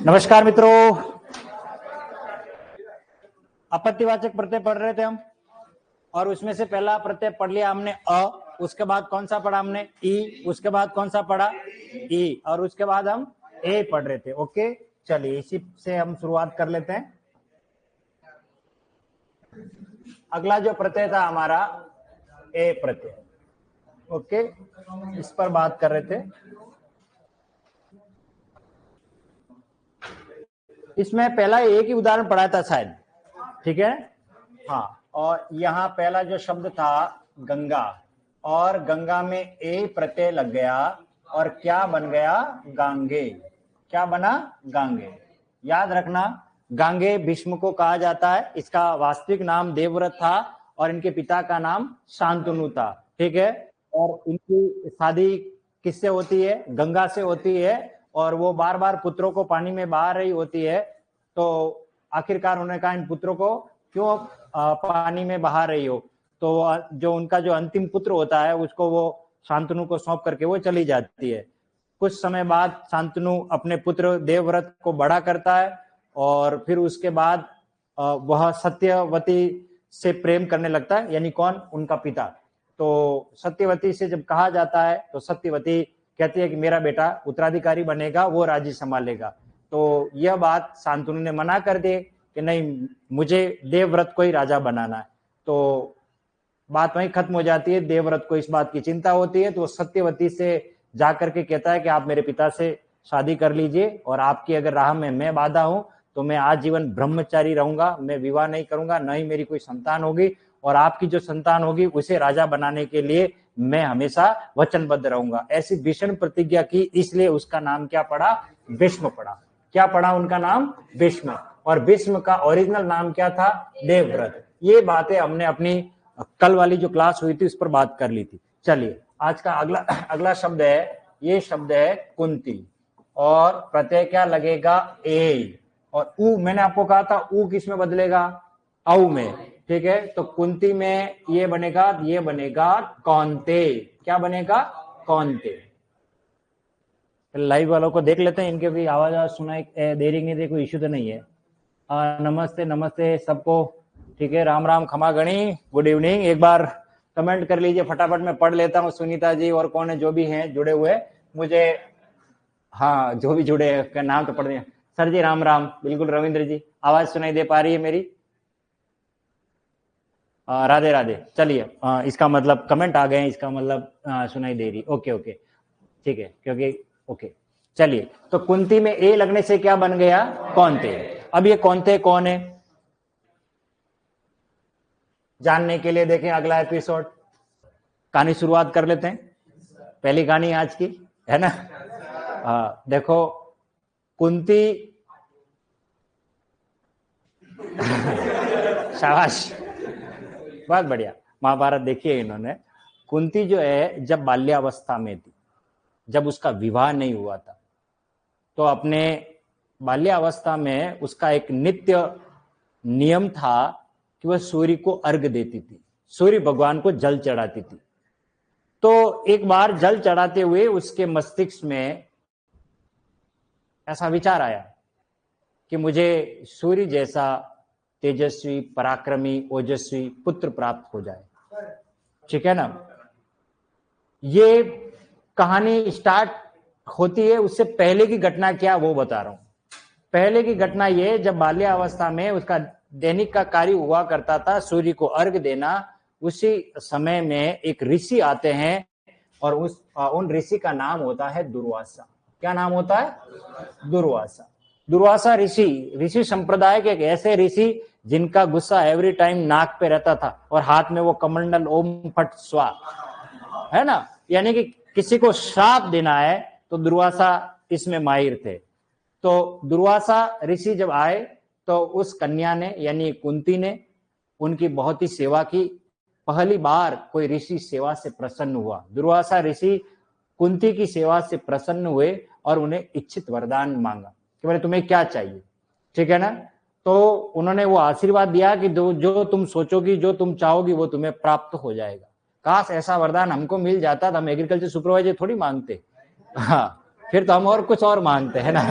नमस्कार मित्रों, आपत्तिवाचक प्रत्यय पढ़ रहे थे हम और उसमें से पहला प्रत्यय पढ़ लिया हमने अ, उसके बाद कौन सा पढ़ा हमने ई, उसके बाद कौन सा पढ़ा ई, और उसके बाद हम ए पढ़ रहे थे। ओके, चलिए इसी से हम शुरुआत कर लेते हैं। अगला जो प्रत्यय था हमारा ए प्रत्यय। ओके, इस पर बात कर रहे थे। इसमें पहला एक ही उदाहरण पढ़ा था शायद, ठीक है। हाँ, और यहाँ पहला जो शब्द था गंगा, और गंगा में ए प्रत्यय लग गया और क्या बन गया? गांगे। क्या बना? गांगे। याद रखना, गांगे भीष्म को कहा जाता है। इसका वास्तविक नाम देवव्रत था और इनके पिता का नाम शांतनु था, ठीक है। और इनकी शादी किससे होती है? गंगा से होती है, और वो बार बार पुत्रों को पानी में बहा रही होती है। तो आखिरकार उन्होंने कहा इन पुत्रों को क्यों पानी में बहा रही हो? तो जो उनका जो अंतिम पुत्र होता है उसको वो शांतनु को सौंप करके वो चली जाती है। कुछ समय बाद शांतनु अपने पुत्र देवव्रत को बड़ा करता है और फिर उसके बाद वह सत्यवती से प्रेम करने लगता है। यानी कौन? उनका पिता। तो सत्यवती से जब कहा जाता है तो सत्यवती कहती है कि मेरा बेटा उत्तराधिकारी बनेगा, वो राज्य संभालेगा। तो यह बात शांतनु ने मना कर दी कि नहीं, मुझे देवव्रत को ही राजा बनाना है। तो बात वहीं खत्म हो जाती है। देवव्रत को इस बात की चिंता होती है तो वो सत्यवती से जाकर के कहता है कि आप मेरे पिता से शादी कर लीजिए, और आपकी अगर राह में मैं बाधा हूं तो मैं आजीवन ब्रह्मचारी रहूंगा, मैं विवाह नहीं करूंगा, न ही मेरी कोई संतान होगी, और आपकी जो संतान होगी उसे राजा बनाने के लिए मैं हमेशा वचनबद्ध रहूंगा। ऐसी भीषण प्रतिज्ञा की, इसलिए उसका नाम क्या पड़ा? भीष्म पड़ा। क्या पड़ा उनका नाम? भीष्म। और भीष्म का ओरिजिनल नाम क्या था? देवव्रत। ये बातें हमने अपनी कल वाली जो क्लास हुई थी उस पर बात कर ली थी। चलिए, आज का अगला शब्द है, ये शब्द है कुंती, और प्रत्यय क्या लगेगा? ए। और ऊ, मैंने आपको कहा था ऊ किस में बदलेगा? औ में, ठीक है। तो कुंती में ये बनेगा कौनते। क्या बनेगा? कौनते। लाइव वालों को देख लेते हैं, इनके भी आवाज सुनाई दे रही नहीं, कोई इश्यू तो नहीं है। नमस्ते नमस्ते सबको, ठीक है। राम राम, खमा गणी, गुड इवनिंग। एक बार कमेंट कर लीजिए फटाफट, मैं पढ़ लेता हूँ। सुनीता जी और कौन है जो भी हैं जुड़े हुए मुझे, हाँ जो भी जुड़े हैं नाम तो पढ़ दिया। सर जी राम राम, बिल्कुल। रविंद्र जी, आवाज सुनाई दे पा रही है मेरी? राधे राधे। चलिए, इसका मतलब कमेंट आ गए हैं, इसका मतलब सुनाई दे रही। ओके ओके, ठीक है, क्योंकि ओके। चलिए, तो कुंती में ए लगने से क्या बन गया? कौनते। अब ये कौनते कौन है जानने के लिए देखें अगला एपिसोड। कहानी शुरुआत कर लेते हैं। पहली कहानी आज की है ना। देखो, कुंती शाबाश, बहुत बढ़िया। महाभारत देखिए इन्होंने। कुंती जो है जब बाल्यावस्था में थी, जब उसका विवाह नहीं हुआ था, तो अपने बाल्यावस्था में उसका एक नित्य नियम था कि वह सूर्य को अर्घ देती थी, सूर्य भगवान को जल चढ़ाती थी। तो एक बार जल चढ़ाते हुए उसके मस्तिष्क में ऐसा विचार आया कि मुझे सूर्य जैसा तेजस्वी, पराक्रमी, ओजस्वी पुत्र प्राप्त हो जाए, ठीक है ना। ये कहानी स्टार्ट होती है, उससे पहले की घटना क्या वो बता रहा हूं। पहले की घटना ये, जब बाल्यावस्था में उसका दैनिक का कार्य हुआ करता था सूर्य को अर्घ देना, उसी समय में एक ऋषि आते हैं और उन ऋषि का नाम होता है दुर्वासा। क्या नाम होता है? दुर्वासा। दुर्वासा ऋषि संप्रदाय के एक ऐसे ऋषि जिनका गुस्सा एवरी टाइम नाक पे रहता था और हाथ में वो कमंडल ओम फट स्वा, है ना। यानी कि किसी को श्राप देना है तो दुर्वासा इसमें माहिर थे। तो दुर्वासा ऋषि जब आए तो उस कन्या ने यानी कुंती ने उनकी बहुत ही सेवा की। पहली बार कोई ऋषि सेवा से प्रसन्न हुआ। दुर्वासा ऋषि कुंती की सेवा से प्रसन्न हुए और उन्हें इच्छित वरदान मांगा कि बोले तुम्हें क्या चाहिए, ठीक है ना। तो उन्होंने वो आशीर्वाद दिया कि जो तुम सोचोगी, जो तुम चाहोगी वो तुम्हें प्राप्त हो जाएगा। काश ऐसा वरदान हमको मिल जाता तो हम एग्रीकल्चर सुपरवाइजर थोड़ी मांगते, हाँ, फिर तो हम और कुछ और मांगते हैं ना।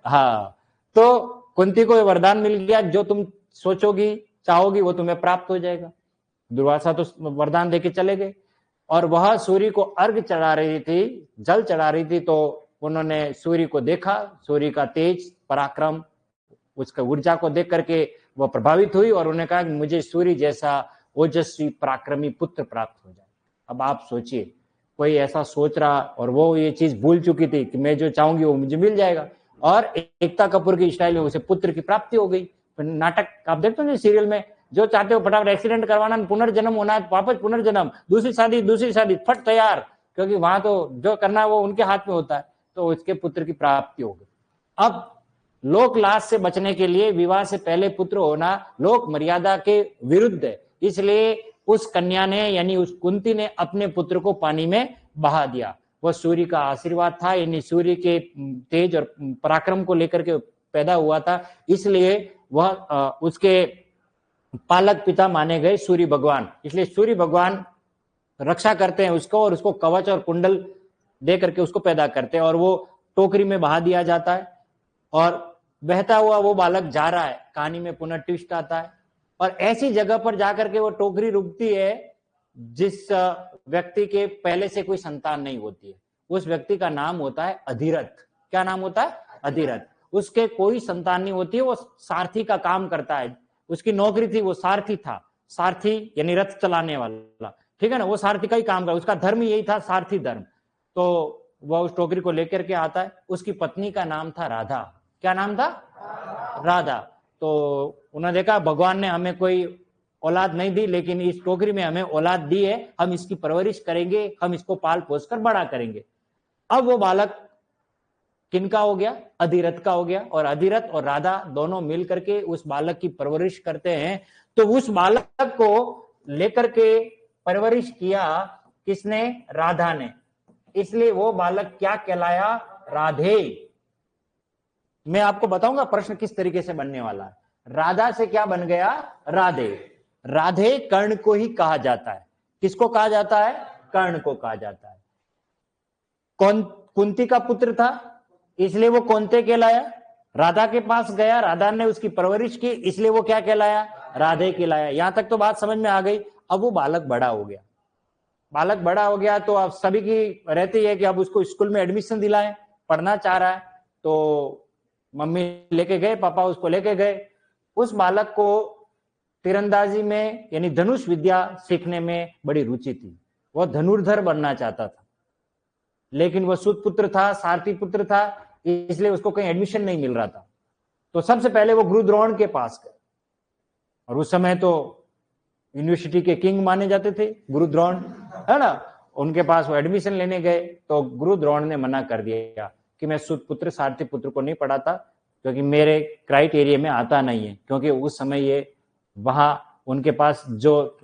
हाँ, तो कुंती को वरदान मिल गया, जो तुम सोचोगी चाहोगी वो तुम्हें प्राप्त हो जाएगा। दुर्वासा तो वरदान देके चले गए, और वह सूर्य को अर्घ चढ़ा रही थी, जल चढ़ा रही थी, तो उन्होंने सूर्य को देखा, सूर्य का तेज पराक्रम, उसका ऊर्जा को देख करके वह प्रभावित हुई, और उन्होंने कहा कि मुझे सूर्य जैसा ओजस्वी पराक्रमी पुत्र प्राप्त हो जाए। अब आप सोचिए, कोई ऐसा सोच रहा और वो ये चीज भूल चुकी थी कि मैं जो चाहूंगी वो मुझे मिल जाएगा, और एकता कपूर की स्टाइल में उसे पुत्र की प्राप्ति हो गई। नाटक आप देखते हो सीरियल में, जो चाहते हो फटाफट एक्सीडेंट करवाना, पुनर्जन्म होना है, वापस पुनर्जन्म, दूसरी शादी फट तैयार, क्योंकि वहां तो जो करना है वो उनके हाथ में होता है, तो उसके पुत्र की प्राप्ति हो गई। अब लोक लाज से बचने के लिए विवाह से पहले पुत्र होना लोक मर्यादा के विरुद्ध है, इसलिए उस कन्या ने यानी उस कुंती ने अपने पुत्र को पानी में बहा दिया। वह सूर्य का आशीर्वाद था, यानी सूर्य के तेज और पराक्रम को लेकर के पैदा हुआ था, इसलिए वह उसके पालक पिता माने गए सूर्य भगवान। इसलिए सूर्य भगवान रक्षा करते हैं उसको, और उसको कवच और कुंडल दे करके उसको पैदा करते हैं, और वो टोकरी में बहा दिया जाता है, और बहता हुआ वो बालक जा रहा है। कहानी में पुनः ट्विस्ट आता है, और ऐसी जगह पर जाकर के वो टोकरी रुकती है जिस व्यक्ति के पहले से कोई संतान नहीं होती है। उस व्यक्ति का नाम होता है अधिरथ। क्या नाम होता है? अधिरथ। उसके कोई संतान नहीं होती है, वो सारथी का काम करता है, उसकी नौकरी थी, वो सारथी था। सारथी यानी रथ चलाने वाला, ठीक है ना, वो सारथी का ही काम कर, उसका धर्म यही था, सारथी धर्म। तो वह उस टोकरी को लेकर के आता है। उसकी पत्नी का नाम था राधा। क्या नाम था? राधा। तो उन्होंने देखा भगवान ने हमें कोई औलाद नहीं दी, लेकिन इस टोकरी में हमें औलाद दी है, हम इसकी परवरिश करेंगे, हम इसको पाल पोस कर बड़ा करेंगे। अब वो बालक किनका हो गया? अधिरथ का हो गया, और अधिरथ और राधा दोनों मिल करके उस बालक की परवरिश करते हैं। तो उस बालक को लेकर के परवरिश किया किसने? राधा ने। इसलिए वो बालक क्या कहलाया? राधे। मैं आपको बताऊंगा प्रश्न किस तरीके से बनने वाला है। राधा से क्या बन गया? राधे। राधे कर्ण को ही कहा जाता है। किसको कहा जाता है? कर्ण को कहा जाता है। कौन? कुंती का पुत्र था, इसलिए वो कौनते कहलाया। राधा के पास गया, राधा ने उसकी परवरिश की, इसलिए वो क्या कहलाया? राधे कहलाया। यहां तक तो बात समझ में आ गई। अब वो बालक बड़ा हो गया। बालक बड़ा हो गया तो अब सभी की रहती है कि अब उसको स्कूल में एडमिशन दिलाएं, पढ़ना चाह रहा है। तो मम्मी लेके गए, पापा उसको लेके गए। उस बालक को तीरंदाजी में यानी धनुष विद्या सीखने में बड़ी रुचि थी। वह धनुर्धर बनना चाहता था, लेकिन वह सूत पुत्र था, सारथी पुत्र था, इसलिए उसको कहीं एडमिशन नहीं मिल रहा था। तो सबसे पहले वो गुरु द्रोण के पास गए, और उस समय तो यूनिवर्सिटी के किंग माने जाते थे गुरु द्रोण, है ना। उनके पास वो एडमिशन लेने गए, तो गुरु द्रोण ने मना कर दिया कि मैं सूत पुत्र सारथी पुत्र को नहीं पढ़ाता, क्योंकि मेरे क्राइटेरिया में आता नहीं है। क्योंकि उस समय ये वहां उनके पास जो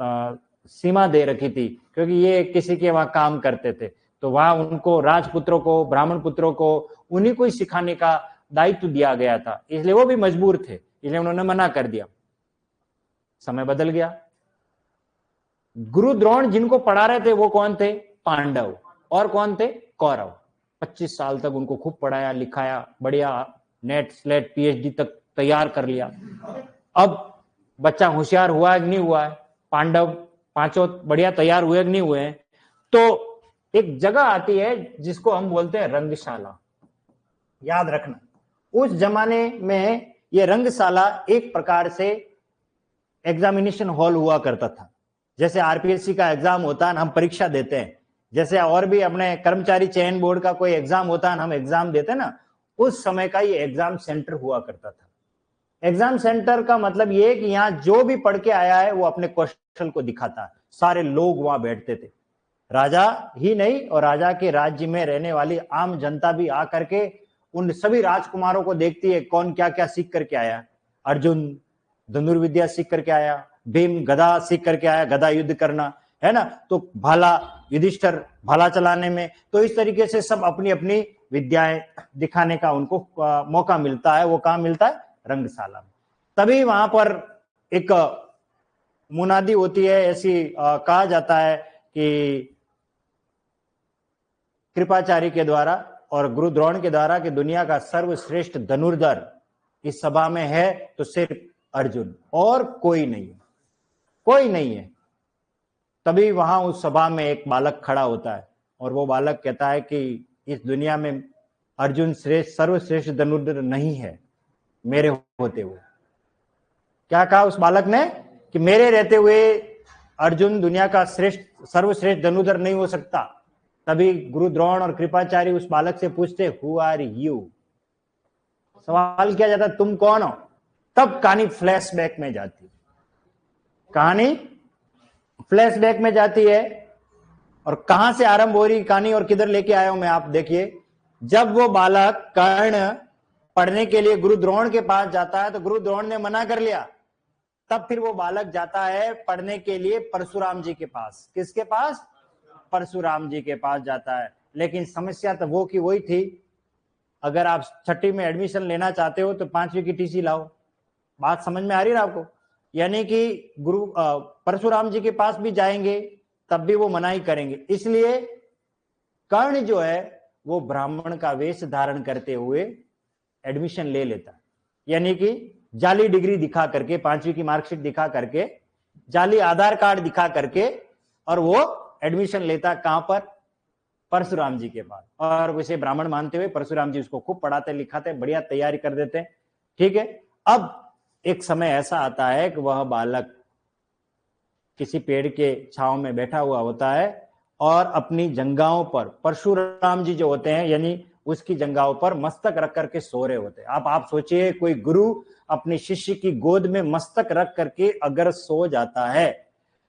सीमा दे रखी थी, क्योंकि ये किसी के वहां काम करते थे, तो वहां उनको राजपुत्रों को, ब्राह्मण पुत्रों को उन्हीं को ही सिखाने का दायित्व दिया गया था, इसलिए वो भी मजबूर थे, इसलिए उन्होंने मना कर दिया। समय बदल गया। गुरु द्रोण जिनको पढ़ा रहे थे वो कौन थे? पांडव। और कौन थे? कौरव। 25 साल तक उनको खूब पढ़ाया लिखाया, बढ़िया नेट स्लेट पीएचडी तक तैयार कर लिया। अब बच्चा होशियार हुआ है कि नहीं हुआ है? पांडव पांचों बढ़िया तैयार हुए कि नहीं हुए हैं? तो एक जगह आती है जिसको हम बोलते हैं रंगशाला। याद रखना, उस जमाने में ये रंगशाला एक प्रकार से एग्जामिनेशन हॉल हुआ करता था। जैसे आरपीएससी का एग्जाम होता है, हम परीक्षा देते हैं, जैसे और भी अपने कर्मचारी चयन बोर्ड का कोई एग्जाम होता है, हम एग्जाम देते हैं ना, उस समय का ये एग्जाम सेंटर हुआ करता था। एग्जाम सेंटर का मतलब ये कि यहाँ जो भी पढ़ के आया है वो अपने कौशल को दिखाता है। सारे लोग वहां बैठते थे, राजा ही नहीं, और राजा के राज्य में रहने वाली आम जनता भी आकर के उन सभी राजकुमारों को देखती है कौन क्या क्या सीख करके आया। अर्जुन धनुर्विद्या सीख करके आया, भीम गदा सीख करके आया, गदा युद्ध करना, है ना, तो भाला युधिष्ठिर भाला चलाने में। तो इस तरीके से सब अपनी अपनी विद्याएं दिखाने का उनको मौका मिलता है। वो कहाँ मिलता है? रंगशाला में। तभी वहां पर एक मुनादी होती है, ऐसी कहा जाता है कि कृपाचार्य के द्वारा और गुरु द्रोण के द्वारा कि दुनिया का सर्वश्रेष्ठ धनुर्धर इस सभा में है तो सिर्फ अर्जुन और कोई नहीं है, कोई नहीं है। तभी वहां उस सभा में एक बालक खड़ा होता है और वो बालक कहता है कि इस दुनिया में अर्जुन श्रेष्ठ सर्वश्रेष्ठ धनुर्धर नहीं है मेरे होते हुए। क्या कहा उस बालक ने कि मेरे रहते हुए अर्जुन दुनिया का श्रेष्ठ सर्वश्रेष्ठ धनुर्धर नहीं हो सकता। तभी गुरु द्रोण और कृपाचार्य उस बालक से पूछते हु आर यू, सवाल किया जाता तुम कौन हो। तब कहानी फ्लैशबैक में जाती है, कहानी फ्लैशबैक में जाती है और कहां से आरंभ हो रही कहानी और किधर लेके आया हूं मैं, आप देखिए। जब वो बालक कर्ण पढ़ने के लिए गुरु द्रोण के पास जाता है तो गुरु द्रोण ने मना कर लिया। तब फिर वो बालक जाता है पढ़ने के लिए परशुराम जी के पास। किसके पास? परशुराम जी के पास जाता है। लेकिन समस्या तो वो की वही थी, अगर आप छठी में एडमिशन लेना चाहते हो तो 5वीं की टीसी लाओ। बात समझ में आ रही है आपको? यानी कि गुरु परशुराम जी के पास भी जाएंगे तब भी वो मना ही करेंगे। इसलिए कर्ण जो है वो ब्राह्मण का वेश धारण करते हुए एडमिशन ले लेता है, यानी कि जाली डिग्री दिखा करके, 5वीं की मार्कशीट दिखा करके, जाली आधार कार्ड दिखा करके, और वो एडमिशन लेता कहां पर? परशुराम जी के पास। और उसे ब्राह्मण मानते हुए परशुराम जी उसको खूब पढ़ाते लिखाते, बढ़िया तैयारी कर देते हैं। ठीक है। अब एक समय ऐसा आता है कि वह बालक किसी पेड़ के छांव में बैठा हुआ होता है और अपनी जंघाओं पर परशुराम जी जो होते हैं यानी उसकी जंघाओं पर मस्तक रख करके सो रहे होते हैं। आप सोचिए, कोई गुरु अपने शिष्य की गोद में मस्तक रख करके अगर सो जाता है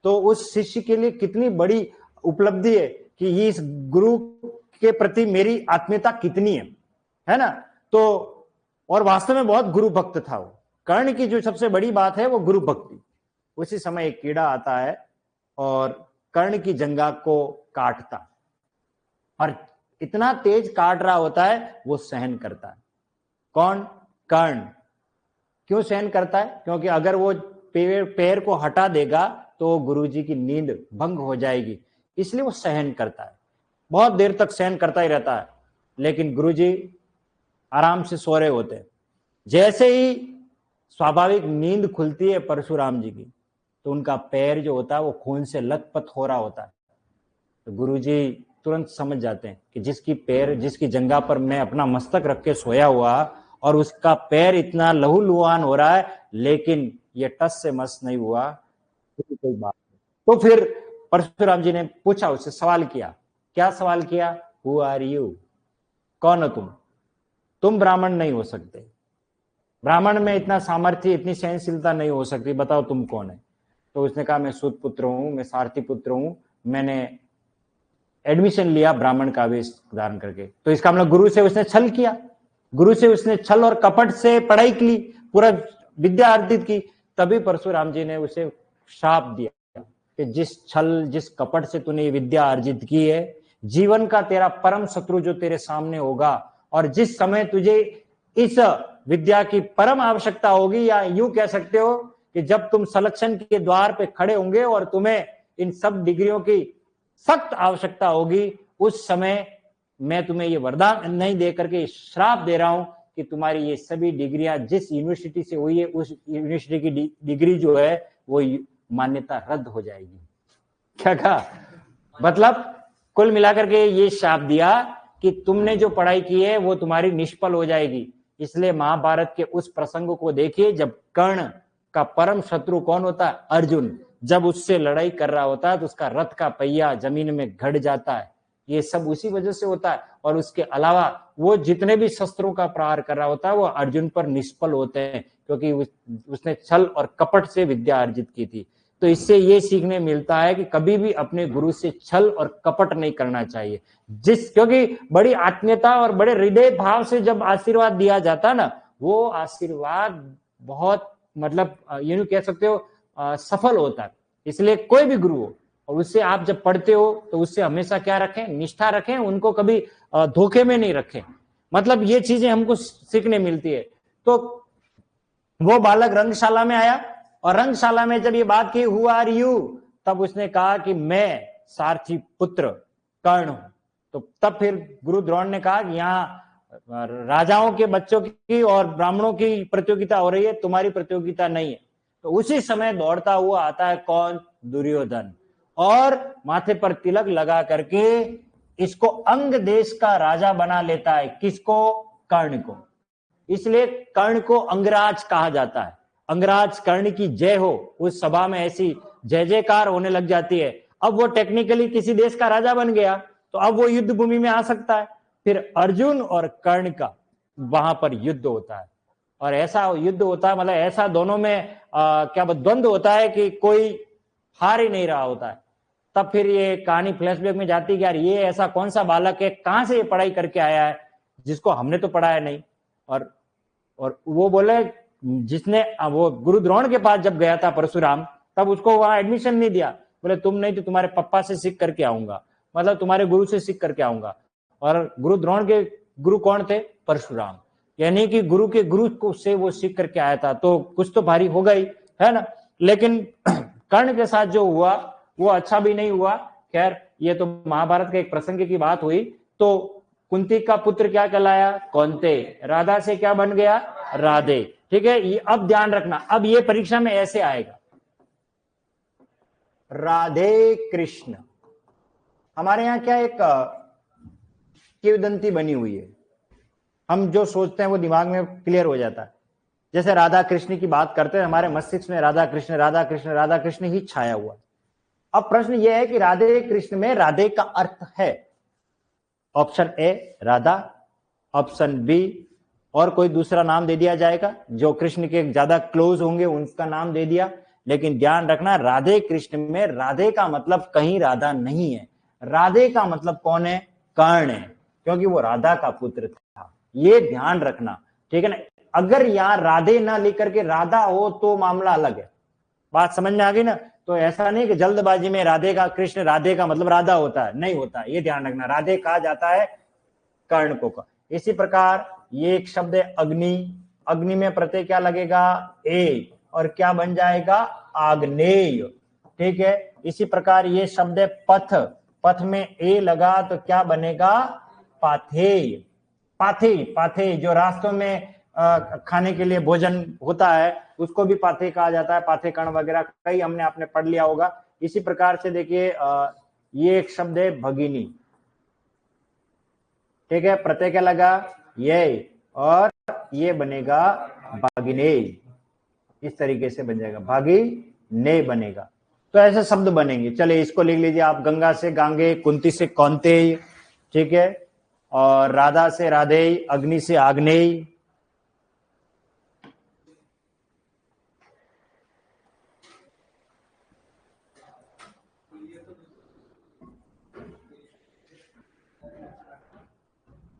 तो उस शिष्य के लिए कितनी बड़ी उपलब्धि है कि इस गुरु के प्रति मेरी आत्मीयता कितनी है ना। तो और वास्तव में बहुत गुरु भक्त था वो। कर्ण की जो सबसे बड़ी बात है वो गुरु भक्ति। उसी समय एक कीड़ा आता है और कर्ण की जंघा को काटता, और इतना तेज काट रहा होता है वो सहन करता है। कौन? कर्ण। क्यों सहन करता है? क्योंकि अगर वो पैर को हटा देगा तो गुरुजी की नींद भंग हो जाएगी, इसलिए वो सहन करता है। बहुत देर तक सहन करता ही रहता है, लेकिन गुरुजी आराम से सो रहे होते हैं। जैसे ही स्वाभाविक नींद खुलती है परशुराम जी की, तो उनका पैर जो होता है वो खून से लथपथ हो रहा होता है। तो गुरुजी तुरंत समझ जाते हैं कि जिसकी जंघा पर मैं अपना मस्तक रख के सोया हुआ और उसका पैर इतना लहूलुहान हो रहा है, लेकिन ये टस से मस नहीं हुआ, कोई बात नहीं। तो फिर परशुराम जी ने पूछा, उससे सवाल किया। क्या सवाल किया? हु आर यू, कौन हो तुम? तुम ब्राह्मण नहीं हो सकते, ब्राह्मण में इतना सामर्थ्य इतनी सहनशीलता नहीं हो सकती, बताओ तुम कौन है? तो उसने कहा मैं सूत पुत्र हूं, मैं सारथी पुत्र हूं, मैंने एडमिशन लिया ब्राह्मण का वेश धारण करके। तो इसका मतलब गुरु से उसने छल किया, गुरु से उसने छल और कपट से पढ़ाई की, पूरा विद्या अर्जित की। तभी परशुराम जी ने उसे शाप दिया कि जिस छल जिस कपट से तूने ये विद्या अर्जित की है, जीवन का तेरा परम शत्रु जो तेरे सामने होगा, और जिस समय तुझे इस विद्या की परम आवश्यकता होगी, या यूं कह सकते हो कि जब तुम सलेक्शन के द्वार पे खड़े होंगे और तुम्हें इन सब डिग्रियों की सख्त आवश्यकता होगी, उस समय मैं तुम्हें ये वरदान नहीं दे करके श्राप दे रहा हूं कि तुम्हारी ये सभी डिग्रियां जिस यूनिवर्सिटी से हुई है उस यूनिवर्सिटी की डिग्री जो है वो मान्यता रद्द हो जाएगी। क्या कहा? मतलब कुल मिलाकर के ये श्राप दिया कि तुमने जो पढ़ाई की है वो तुम्हारी निष्फल हो जाएगी। इसलिए महाभारत के उस प्रसंग को देखिए, जब कर्ण का परम शत्रु कौन होता है? अर्जुन। जब उससे लड़ाई कर रहा होता है तो उसका रथ का पहिया जमीन में गड़ जाता है। ये सब उसी वजह से होता है। और उसके अलावा वो जितने भी शस्त्रों का प्रहार कर रहा होता है वो अर्जुन पर निष्फल होते हैं, क्योंकि उसने छल और कपट से विद्या अर्जित की थी। तो इससे ये सीखने मिलता है कि कभी भी अपने गुरु से छल और कपट नहीं करना चाहिए। क्योंकि बड़ी आत्मीयता और बड़े हृदय भाव से जब आशीर्वाद दिया जाता ना, वो आशीर्वाद बहुत मतलब ये कह सकते हो सफल होता है। इसलिए कोई भी गुरु हो और उससे आप जब पढ़ते हो तो उससे हमेशा क्या रखें? निष्ठा रखें, उनको कभी धोखे में नहीं रखें। मतलब ये चीजें हमको सीखने मिलती है। तो वो बालक रंगशाला में आया और रंगशाला में जब ये बात की हु आर यू, तब उसने कहा कि मैं सारथी पुत्र कर्ण हूं। तो तब फिर गुरु द्रोण ने कहा कि यहाँ राजाओं के बच्चों की और ब्राह्मणों की प्रतियोगिता हो रही है, तुम्हारी प्रतियोगिता नहीं है। तो उसी समय दौड़ता हुआ आता है कौन? दुर्योधन, और माथे पर तिलक लगा करके इसको अंग देश का राजा बना लेता है। किसको? कर्ण को। इसलिए कर्ण को अंगराज कहा जाता है। अंगराज कर्ण की जय हो, उस सभा में ऐसी जय जयकार होने लग जाती है। अब वो टेक्निकली किसी देश का राजा बन गया, तो अब वो युद्ध भूमि में आ सकता है। फिर अर्जुन और कर्ण का वहां पर युद्ध होता है, और ऐसा युद्ध होता है, मतलब ऐसा दोनों में क्या द्वंद्व होता है कि कोई हार ही नहीं रहा होता है। तब फिर ये कहानी फ्लैशबैक में जाती है कि यार ये ऐसा कौन सा बालक है, कहां से ये पढ़ाई करके आया है जिसको हमने तो पढ़ाया नहीं। और वो बोले, जिसने वो गुरु द्रोण के पास जब गया था परशुराम, तब उसको वहां एडमिशन नहीं दिया। बोले तुम नहीं तो तुम्हारे पप्पा से सीख करके आऊंगा, मतलब तुम्हारे गुरु से सीख करके आऊंगा। और गुरु द्रोण के गुरु कौन थे? परशुराम। यानी कि गुरु के गुरु को से वो सीख करके आया था, तो कुछ तो भारी होगा ही, है ना। लेकिन कर्ण के साथ जो हुआ वो अच्छा भी नहीं हुआ। खैर, ये तो महाभारत के एक प्रसंग की बात हुई। तो कुंती का पुत्र क्या कहलाया? कौन्ते। राधा से क्या बन गया? राधे। ठीक है, ये अब ध्यान रखना, अब ये परीक्षा में ऐसे आएगा, राधे कृष्ण। हमारे यहाँ क्या एक किंवदंती बनी हुई है, हम जो सोचते हैं वो दिमाग में क्लियर हो जाता है। जैसे राधा कृष्ण की बात करते हैं, हमारे मस्तिष्क में राधा कृष्ण राधा कृष्ण राधा कृष्ण ही छाया हुआ। अब प्रश्न यह है कि राधे कृष्ण में राधे का अर्थ है? Option A Radha, option B और कोई दूसरा नाम दे दिया जाएगा, जो कृष्ण के ज्यादा क्लोज होंगे उनका नाम दे दिया। लेकिन ध्यान रखना, राधे कृष्ण में राधे का मतलब कहीं राधा नहीं है। राधे का मतलब कौन है? कर्ण है, क्योंकि वो राधा का पुत्र था। ये ध्यान रखना, ठीक है ना। अगर यहां राधे ना लेकर के राधा हो तो मामला अलग है। बात समझ में आ गई ना। तो ऐसा नहीं कि जल्दबाजी में राधे का कृष्ण राधे का मतलब राधा होता है, नहीं होता। ये ध्यान रखना, राधे कहा जाता है कर्ण को। इसी प्रकार ये एक शब्द है अग्नि। अग्नि में प्रत्यय क्या लगेगा? ए, और क्या बन जाएगा? आग्नेय। ठीक है। इसी प्रकार ये शब्द है पथ। पथ में ए लगा तो क्या बनेगा? पाथेय। पाथेय, पाथेय जो रास्तों में खाने के लिए भोजन होता है उसको भी पाथे कहा जाता है। पाथे कर्ण वगैरह कई हमने आपने पढ़ लिया होगा। इसी प्रकार से देखिए ये एक शब्द है भगिनी। ठीक है, प्रत्यय क्या लगा? ये, और ये बनेगा भागिनेय। इस तरीके से बन जाएगा, भागिनेय बनेगा। तो ऐसे शब्द बनेंगे। चलिए इसको लिख लीजिए आप, गंगा से गांगे, कुंती से कौन्तेय, ठीक है, और राधा से राधेय, अग्नि से आग्नेय।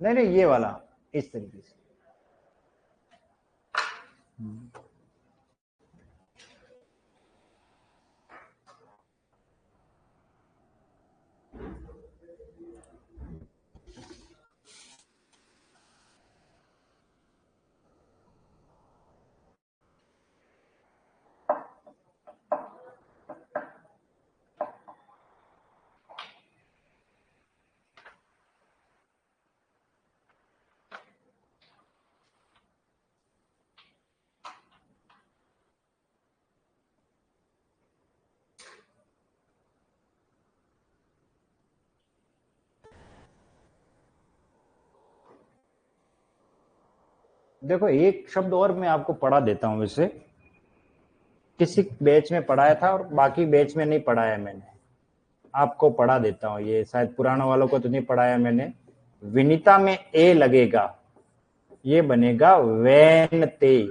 नहीं नहीं, ये वाला इस तरीके से। देखो एक शब्द और मैं आपको पढ़ा देता हूं, वैसे किसी बैच में पढ़ाया था और बाकी बैच में नहीं पढ़ाया मैंने, आपको पढ़ा देता हूं। ये शायद पुरानों वालों को तो नहीं पढ़ाया मैंने। विनीता में ए लगेगा, ये बनेगा वैनते।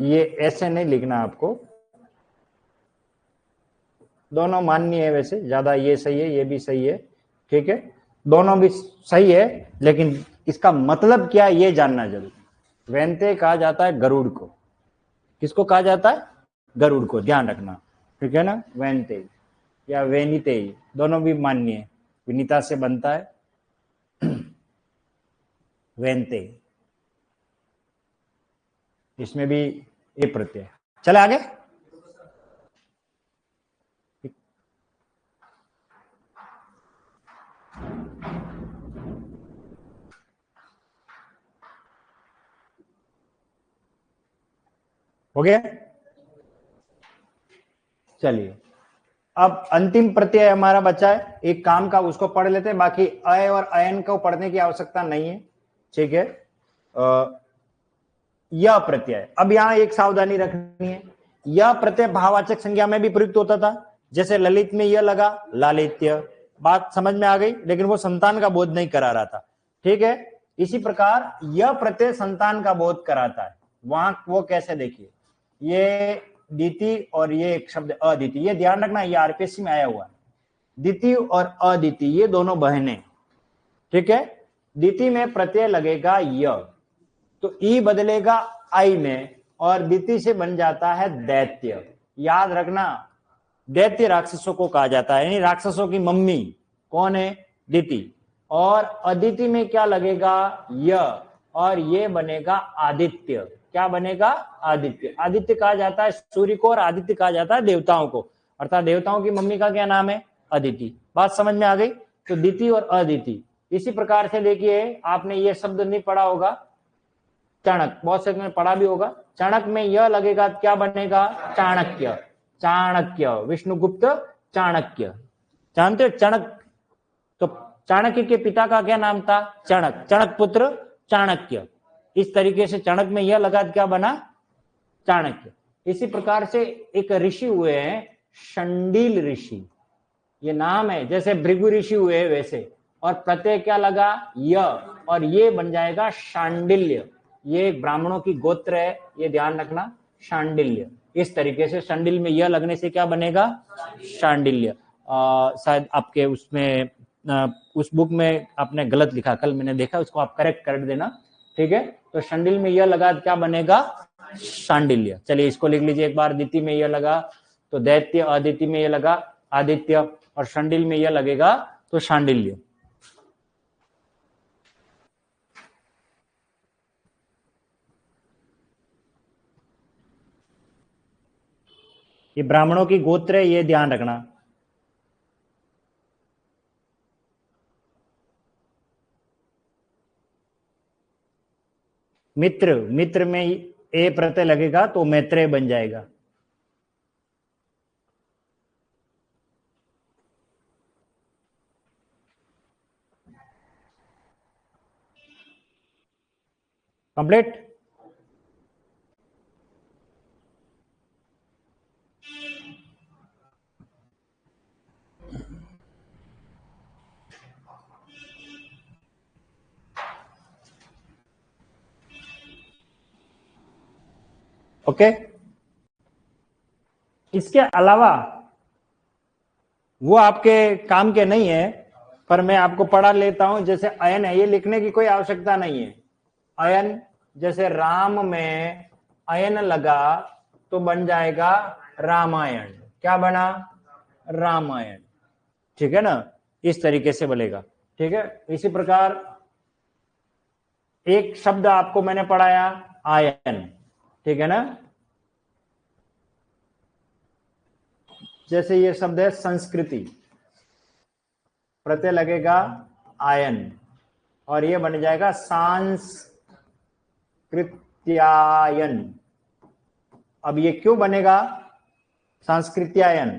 ये ऐसे नहीं लिखना आपको, दोनों मान्य है। वैसे ज्यादा ये सही है, ये भी सही है, ठीक है, दोनों भी सही है। लेकिन इसका मतलब क्या ये जानना जरूरी। वैनते कहा जाता है गरुड़ को। किसको कहा जाता है? गरुड़ को, ध्यान रखना, ठीक है ना। वैनते या वैनिते दोनों भी मान्य है। विनीता से बनता है वैनते। इसमें भी ए प्रत्यय। चले आगे। हो गया। चलिए अब अंतिम प्रत्यय हमारा बचा है एक काम का, उसको पढ़ लेते हैं, बाकी अय और अयन को पढ़ने की आवश्यकता नहीं है। ठीक है। यह प्रत्यय, अब यहां एक सावधानी रखनी है, यह प्रत्यय भाववाचक संज्ञा में भी प्रयुक्त होता था। जैसे ललित में यह लगा लालित्य, बात समझ में आ गई, लेकिन वो संतान का बोध नहीं करा रहा था। ठीक है। इसी प्रकार यह प्रत्यय संतान का बोध कराता है। वहां वो कैसे, देखिए ये दिति और ये एक शब्द अदिति, ये ध्यान रखना, ये आरपीएससी में आया हुआ है। दिति और अदिति ये दोनों बहनें। ठीक है। दिति में प्रत्यय लगेगा य, तो ई बदलेगा आई में और दिति से बन जाता है दैत्य। याद रखना, दैत्य राक्षसों को कहा जाता है, यानी राक्षसों की मम्मी कौन है, दिति। और अदिति में क्या लगेगा य, और ये बनेगा आदित्य। क्या बनेगा, आदित्य। आदित्य कहा जाता है सूर्य को और आदित्य कहा जाता है देवताओं को, अर्थात देवताओं की मम्मी का क्या नाम है, अदिति। बात समझ में आ गई। तो दिति और अदिति। इसी प्रकार से देखिए आपने ये शब्द नहीं पढ़ा होगा, चाणक, बहुत से में पढ़ा भी होगा। चाणक में यह लगेगा, क्या बनेगा, चाणक्य। चाणक्य, विष्णुगुप्त चाणक्य, जानते हो चाणक। तो चाणक्य के पिता का क्या नाम था, चाणक, चाणक पुत्र चाणक्य। इस तरीके से चाणक में यह लगा, क्या बना, चाणक्य। इसी प्रकार से एक ऋषि हुए हैं शंडिल ऋषि, ये नाम है, जैसे भृगु ऋषि हुए वैसे, और प्रत्यय क्या लगा य, और ये बन जाएगा शांडिल्य। ये ब्राह्मणों की गोत्र है, ये ध्यान रखना, शांडिल्य। इस तरीके से शांडिल में यह लगने से क्या बनेगा, शांडिल्य। शायद आपके उसमें उस बुक में आपने गलत लिखा, कल मैंने देखा, उसको आप करेक्ट कर देना। ठीक है। तो शांडिल में यह लगा, क्या बनेगा, शांडिल्य। चलिए इसको लिख लीजिए एक बार। दिति में यह लगा तो दैत्य, अदिति में यह लगा आदित्य, और शांडिल में यह लगेगा तो शांडिल्य। ये ब्राह्मणों की गोत्र है, ये ध्यान रखना। मित्र, मित्र में ए प्रत्यय लगेगा तो मैत्रेय बन जाएगा। कंप्लीट। ओके। इसके अलावा वो आपके काम के नहीं है, पर मैं आपको पढ़ा लेता हूं। जैसे अयन है, ये लिखने की कोई आवश्यकता नहीं है। अयन, जैसे राम में अयन लगा तो बन जाएगा रामायण। क्या बना, रामायण। ठीक है ना, इस तरीके से बनेगा। ठीक है। इसी प्रकार एक शब्द आपको मैंने पढ़ाया आयन, ठीक है ना। जैसे ये शब्द है संस्कृति, प्रत्यय लगेगा आयन और ये बन जाएगा सांस्कृत्यायन। अब ये क्यों बनेगा सांस्कृत्यायन,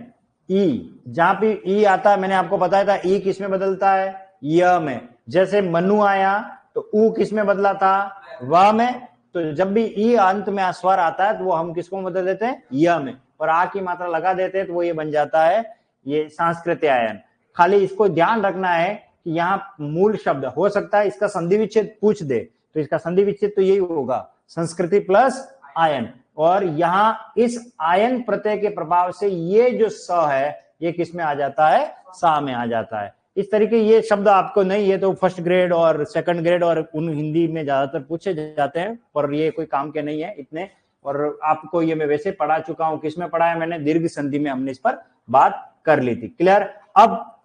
ई, जहां भी ई आता है मैंने आपको बताया था, ई किस में बदलता है, य में। जैसे मनु आया तो ऊ किस में बदला था, व में। तो जब भी ई अंत में स्वर आता है तो वो हम किसको बदल देते हैं, य में, और आ की मात्रा लगा देते हैं तो वो ये बन जाता है ये सांस्कृत्यायन। खाली इसको ध्यान रखना है कि यहाँ मूल शब्द हो सकता है इसका संधि विच्छेद पूछ दे, तो इसका संधि विच्छेद तो यही होगा, संस्कृति प्लस आयन। और यहाँ इस आयन प्रत्यय के प्रभाव से ये जो स है ये किस में आ जाता है, सा में आ जाता है। इस तरीके ये शब्द आपको नहीं है तो फर्स्ट ग्रेड और सेकंड ग्रेड और उन हिंदी में ज्यादातर पूछे जाते हैं, पर ये कोई काम के नहीं है इतने। और आपको ये मैं वैसे पढ़ा चुका हूं, किसमें पढ़ाया मैंने, दीर्घ संधि में हमने इस पर बात कर ली थी। क्लियर। अब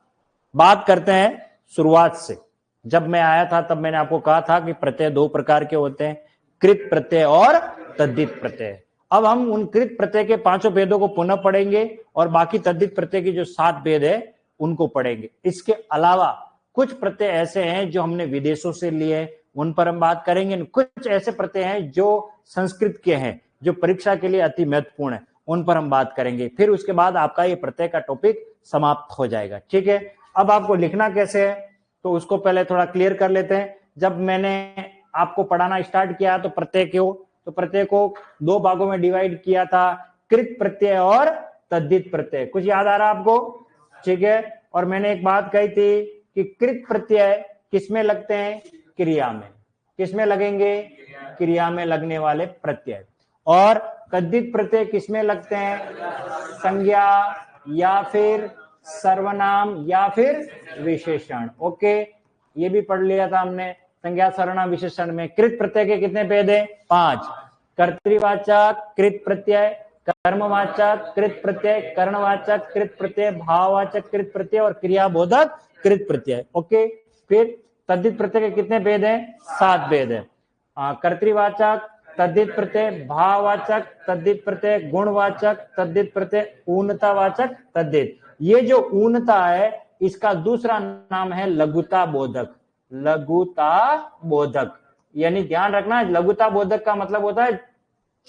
बात करते हैं शुरुआत से। जब मैं आया था तब मैंने आपको कहा था कि प्रत्यय दो प्रकार के होते हैं, कृत प्रत्यय और तद्धित प्रत्यय। अब हम उन कृत प्रत्यय के पांचों भेदों को पुनः पढ़ेंगे और बाकी तद्धित प्रत्यय की जो 7 भेद है उनको पढ़ेंगे। इसके अलावा कुछ प्रत्यय ऐसे हैं जो हमने विदेशों से लिए हैं, उन पर हम बात करेंगे। कुछ ऐसे प्रत्यय हैं जो संस्कृत के हैं, जो परीक्षा के लिए अति महत्वपूर्ण है, उन पर हम बात करेंगे। फिर उसके बाद आपका ये प्रत्यय का टॉपिक समाप्त हो जाएगा। ठीक है, अब आपको लिखना कैसे है तो उसको पहले थोड़ा क्लियर कर लेते हैं। जब मैंने आपको पढ़ाना स्टार्ट किया तो प्रत्यय को 2 भागों में डिवाइड किया था, कृत प्रत्यय और तद्धित प्रत्यय। कुछ याद आ रहा आपको? ठीक है, और मैंने एक बात कही थी कि कृत प्रत्यय किसमें लगते हैं? क्रिया में। किसमें लगेंगे? क्रिया में लगने वाले प्रत्यय। और तद्धित प्रत्यय किसमें लगते हैं? संज्ञा या फिर सर्वनाम या फिर विशेषण। ओके, ये भी पढ़ लिया था हमने। संज्ञा, सर्वनाम, विशेषण में कृत प्रत्यय के कितने भेद हैं? 5। कर्तृवाचक कृत प्रत्यय, कर्मवाचक कृत प्रत्यय, करणवाचक कृत प्रत्यय, भाववाचक कृत प्रत्यय और क्रियाबोधक कृत प्रत्यय। ओके, फिर तद्धित प्रत्यय के कितने भेद हैं? 7 भेद है। कर्तृवाचक तद्धित प्रत्यय, भाववाचक तद्धित प्रत्यय, गुणवाचक तद्धित प्रत्यय, ऊनतावाचक तद्धित। ये जो ऊनता है इसका दूसरा नाम है लघुता बोधक। लघुता बोधक, यानी ध्यान रखना, लघुता बोधक का मतलब होता है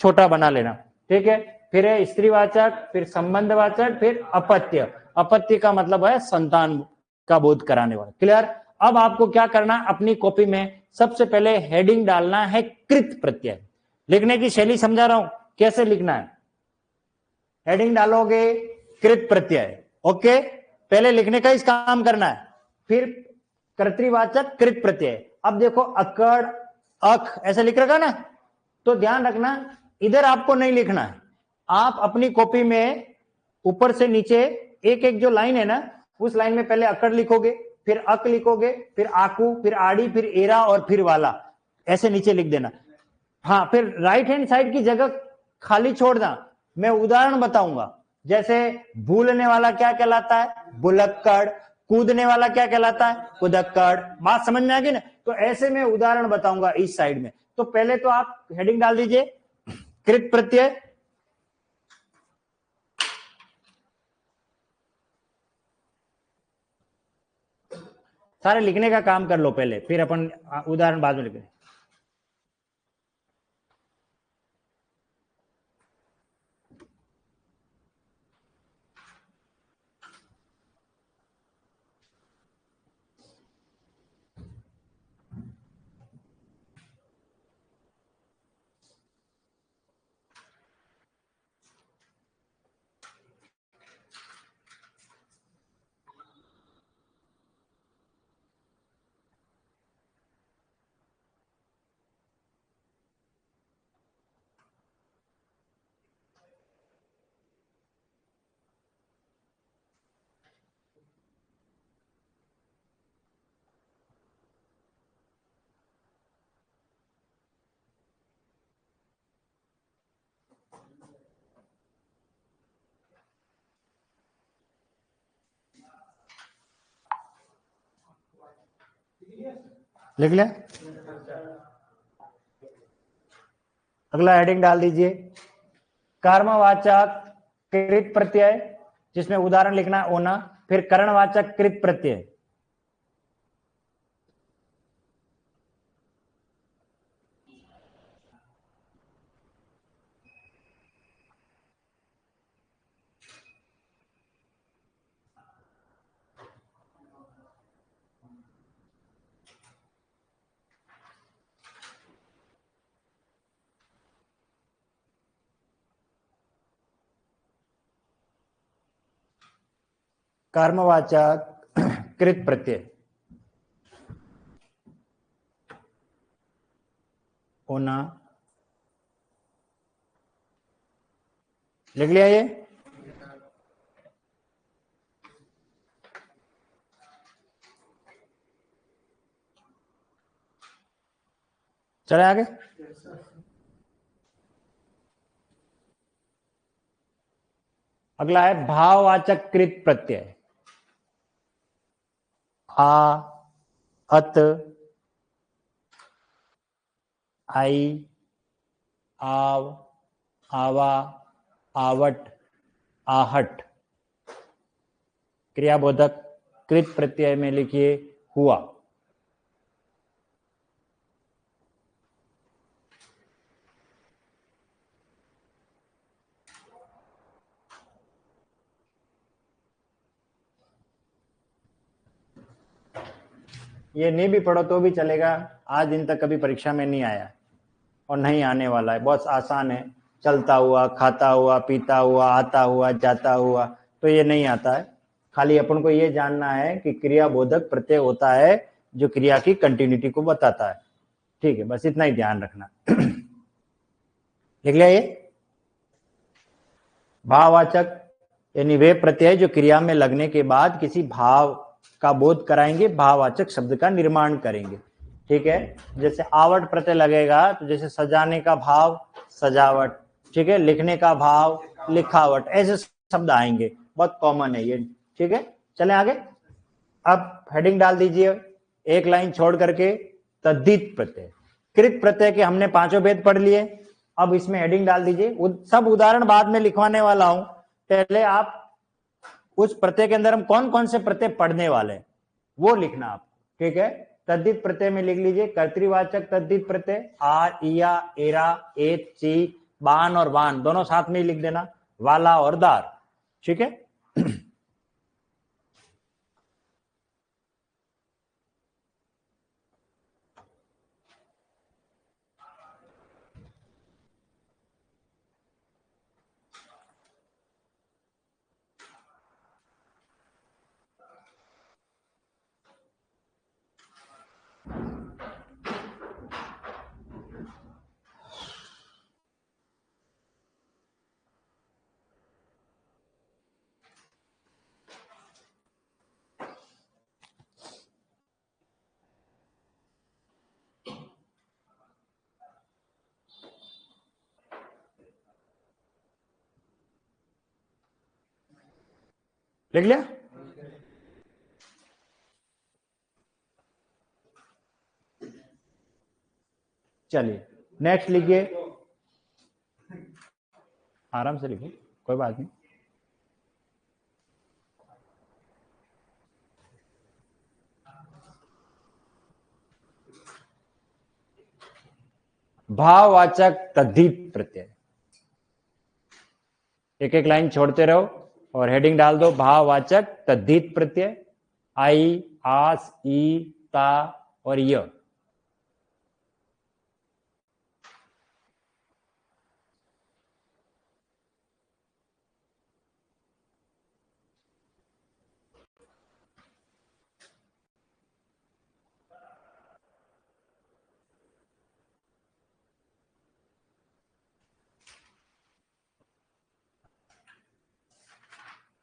छोटा बना लेना। ठीक है, फिर है स्त्रीवाचक, फिर संबंधवाचक, फिर अपत्य। अपत्य का मतलब है संतान का बोध कराने वाला। क्लियर? अब आपको क्या करना है, अपनी कॉपी में सबसे पहले हेडिंग डालना है कृत प्रत्यय। लिखने की शैली समझा रहा हूं, कैसे लिखना है। हेडिंग डालोगे कृत प्रत्यय। ओके, पहले लिखने का इस काम करना है। फिर कर्तृवाचक कृत प्रत्यय। अब देखो अकड़, अख ऐसे लिख रखा ना, तो ध्यान रखना इधर आपको नहीं लिखना है। आप अपनी कॉपी में ऊपर से नीचे एक एक जो लाइन है ना, उस लाइन में पहले अकड़ लिखोगे, फिर अक लिखोगे, फिर आकू, फिर आड़ी, फिर एरा और फिर वाला, ऐसे नीचे लिख देना। हाँ, फिर राइट हैंड साइड की जगह खाली छोड़ना। मैं उदाहरण बताऊंगा, जैसे भूलने वाला क्या कहलाता है? बुलक्कड़। कूदने वाला क्या कहलाता है? कुदक्कड़। बात समझ में आ गई ना? तो ऐसे में उदाहरण बताऊंगा इस साइड में। तो पहले तो आप हेडिंग डाल दीजिए कृत प्रत्यय। सारे लिखने का काम कर लो पहले, फिर अपन उदाहरण बाद में लिखेंगे। लिख ले। अगला हेडिंग डाल दीजिए कर्मवाचक कृत प्रत्यय, जिसमें उदाहरण लिखना है ओना। फिर करणवाचक कृत प्रत्यय। कर्मवाचक कृत प्रत्यय होना। लिख लिया ये? चले आगे। अगला है भाववाचक कृत प्रत्यय। आ, अत, आई, आव, आवा, आवट, आहट। क्रियाबोधक कृत प्रत्यय में लिखिए हुआ। ये नहीं भी पढ़ो तो भी चलेगा, आज दिन तक कभी परीक्षा में नहीं आया और नहीं आने वाला है, बहुत आसान है। चलता हुआ, खाता हुआ, पीता हुआ, आता हुआ, जाता हुआ, तो ये नहीं आता है। खाली अपन को ये जानना है कि क्रियाबोधक प्रत्यय होता है जो क्रिया की कंटिन्यूटी को बताता है। ठीक है, बस इतना ही ध्यान रखना। लिख लिया ये? भाववाचक यानी वे प्रत्यय जो क्रिया में लगने के बाद किसी भाव का बोध कराएंगे, भाववाचक शब्द का निर्माण करेंगे। ठीक है, जैसे आवट प्रत्यय लगेगा तो जैसे सजाने का भाव सजावट, ठीक है, लिखने का भाव लिखावट, ऐसे शब्द आएंगे, बहुत कॉमन है ये। ठीक है, चलें आगे। अब हेडिंग डाल दीजिए एक लाइन छोड़ करके, तद्धित प्रत्यय। कृत प्रत्यय के हमने पांचों भेद पढ़ लिए, अब इसमें हेडिंग डाल दीजिए। सब उदाहरण बाद में लिखवाने वाला हूं, पहले आप उस प्रत्यय के अंदर हम कौन कौन से प्रत्यय पढ़ने वाले हैं वो लिखना आप। ठीक है, तद्धित प्रत्यय में लिख लीजिए कर्तृवाचक तद्धित प्रत्यय, आ, इया, एरा, एत, ची, बान और वान दोनों साथ में ही लिख देना, वाला और दार। ठीक है, लिख लिया? चलिए नेक्स्ट लिखिए, आराम से लिखिए, कोई बात नहीं। भाववाचक तद्धित प्रत्यय, एक एक लाइन छोड़ते रहो और हेडिंग डाल दो भाववाचक तद्धित प्रत्यय, आई, आस, ई, ता और य।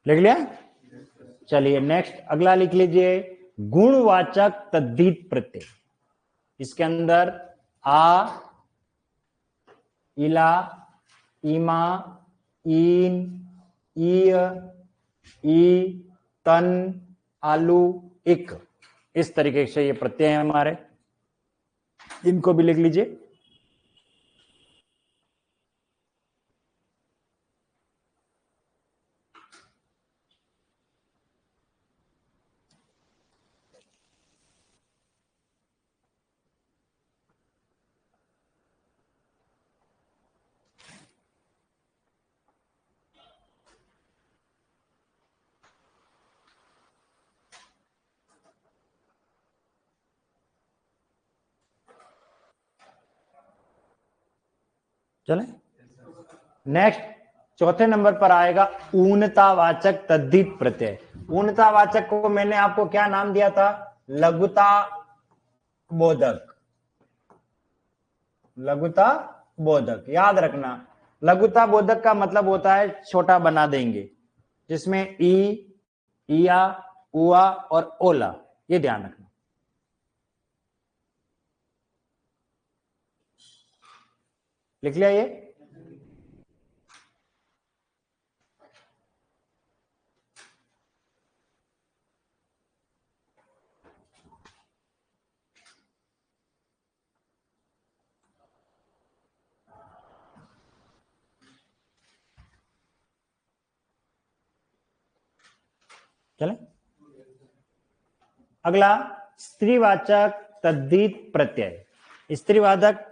लिख लिया? चलिए नेक्स्ट अगला लिख लीजिए गुणवाचक तद्धित प्रत्यय। इसके अंदर आ, इला, इमा, इन, ईय, ई, तन, आलू, इक, इस तरीके से ये प्रत्यय हैं हमारे, इनको भी लिख लीजिए। चले नेक्स्ट, चौथे नंबर पर आएगा ऊनतावाचक तद्धित प्रत्यय। ऊनतावाचक को मैंने आपको क्या नाम दिया था? लघुता बोधक। लघुता बोधक याद रखना, लघुता बोधक का मतलब होता है छोटा बना देंगे, जिसमें ई, इया, उआ और ओला, ये ध्यान रखना। लिख लिया ये? चले अगला, स्त्रीवाचक तद्धित प्रत्यय। स्त्रीवाचक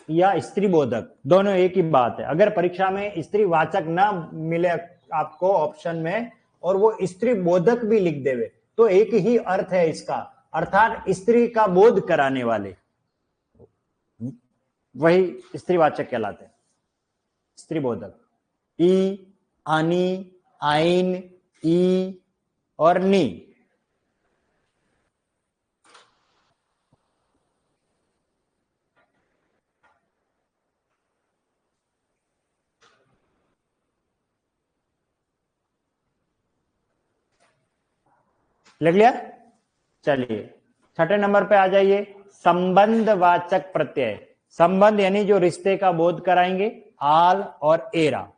या स्त्रीबोधक दोनों एक ही बात है। अगर परीक्षा में स्त्रीवाचक ना मिले आपको ऑप्शन में और वो स्त्रीबोधक भी लिख देवे तो एक ही अर्थ है इसका, अर्थात स्त्री का बोध कराने वाले, वही स्त्रीवाचक कहलाते हैं। स्त्रीबोधक ई, आनी, आइन, ई और नी। लिख लिया? चलिए छठे नंबर पे आ जाइए, संबंधवाचक प्रत्यय। संबंध यानी जो रिश्ते का बोध कराएंगे, आल और एरा।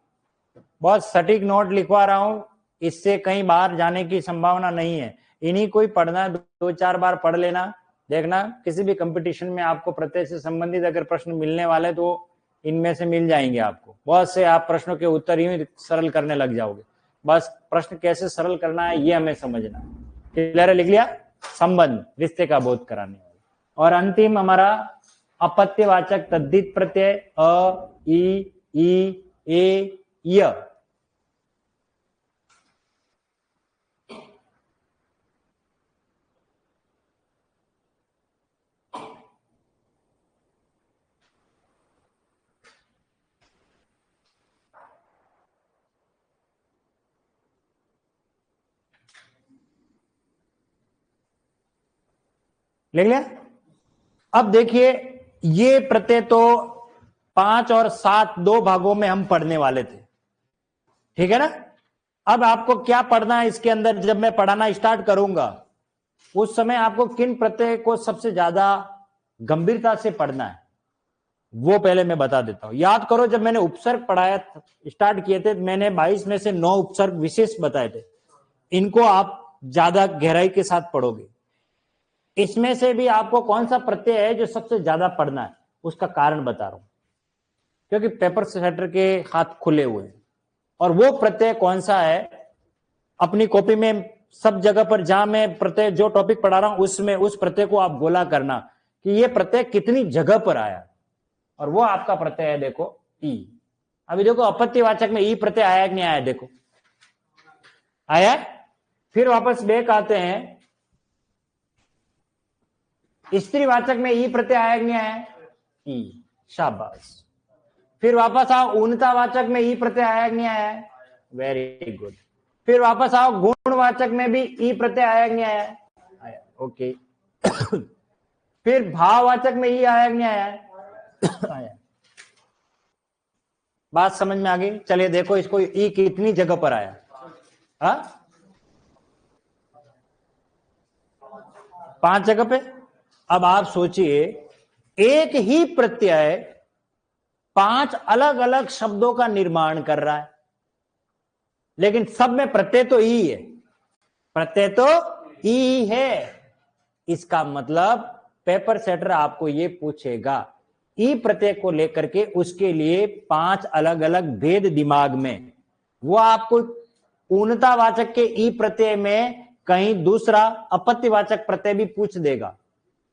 बहुत सटीक नोट लिखवा रहा हूं, इससे कहीं बाहर जाने की संभावना नहीं है। इन्हीं को ही पढ़ना है, 2-4 बार पढ़ लेना। देखना किसी भी कंपटीशन में आपको प्रत्यय से संबंधित अगर प्रश्न मिलने वाले तो इनमें से मिल जाएंगे आपको। बहुत से आप प्रश्नों के उत्तर यूं सरल करने लग जाओगे। बस प्रश्न कैसे सरल करना है ये हमें समझना। क्लियर है? लिख लिया? संबंध, रिश्ते का बोध कराने वाले। और अंतिम हमारा अपत्यवाचक तद्धित प्रत्यय, अ, ई, ए, य। लिख लिया? अब देखिए ये प्रत्यय तो 5 और 7 दो भागों में हम पढ़ने वाले थे, ठीक है ना। अब आपको क्या पढ़ना है इसके अंदर, जब मैं पढ़ाना स्टार्ट करूंगा उस समय आपको किन प्रत्यय को सबसे ज्यादा गंभीरता से पढ़ना है वो पहले मैं बता देता हूं। याद करो जब मैंने उपसर्ग पढ़ाया स्टार्ट किए थे, मैंने 22 में से 9 उपसर्ग विशेष बताए थे। इनको आप ज्यादा गहराई के साथ पढ़ोगे। इसमें से भी आपको कौन सा प्रत्यय है जो सबसे ज्यादा पढ़ना है उसका कारण बता रहा हूं, क्योंकि पेपर सेटर के हाथ खुले हुए हैं। और वो प्रत्यय कौन सा है, अपनी कॉपी में सब जगह पर जहां मैं प्रत्यय जो टॉपिक पढ़ा रहा हूं उसमें उस प्रत्यय को आप गोला करना कि ये प्रत्यय कितनी जगह पर आया। और वो आपका प्रत्यय है, देखो ई। अभी देखो अपत्यवाचक में ई प्रत्यय आया कि नहीं आया, देखो आया। फिर वापस बैक आते हैं, स्त्रीवाचक में ई प्रत्यय आया कि नहीं आया, ई, शाबाश। फिर वापस आओ, ऊनतावाचक में ई प्रत्यय आया कि नहीं आया, वेरी गुड। फिर वापस आओ, गुणवाचक में भी ई प्रत्यय आया कि नहीं आया, आया, ओके। फिर भाववाचक में ई आया कि नहीं आया, आया। बात समझ में आ गई? चलिए देखो इसको ई कितनी जगह पर आया, हा? 5 जगह पे। अब आप सोचिए एक ही प्रत्यय 5 अलग अलग शब्दों का निर्माण कर रहा है, लेकिन सब में प्रत्यय तो ई है, प्रत्यय तो ई है। इसका मतलब पेपर सेटर आपको ये पूछेगा ई प्रत्यय को लेकर के उसके लिए 5 अलग अलग भेद दिमाग में। वो आपको ऊनतावाचक के ई प्रत्यय में कहीं दूसरा अपत्यवाचक प्रत्यय भी पूछ देगा,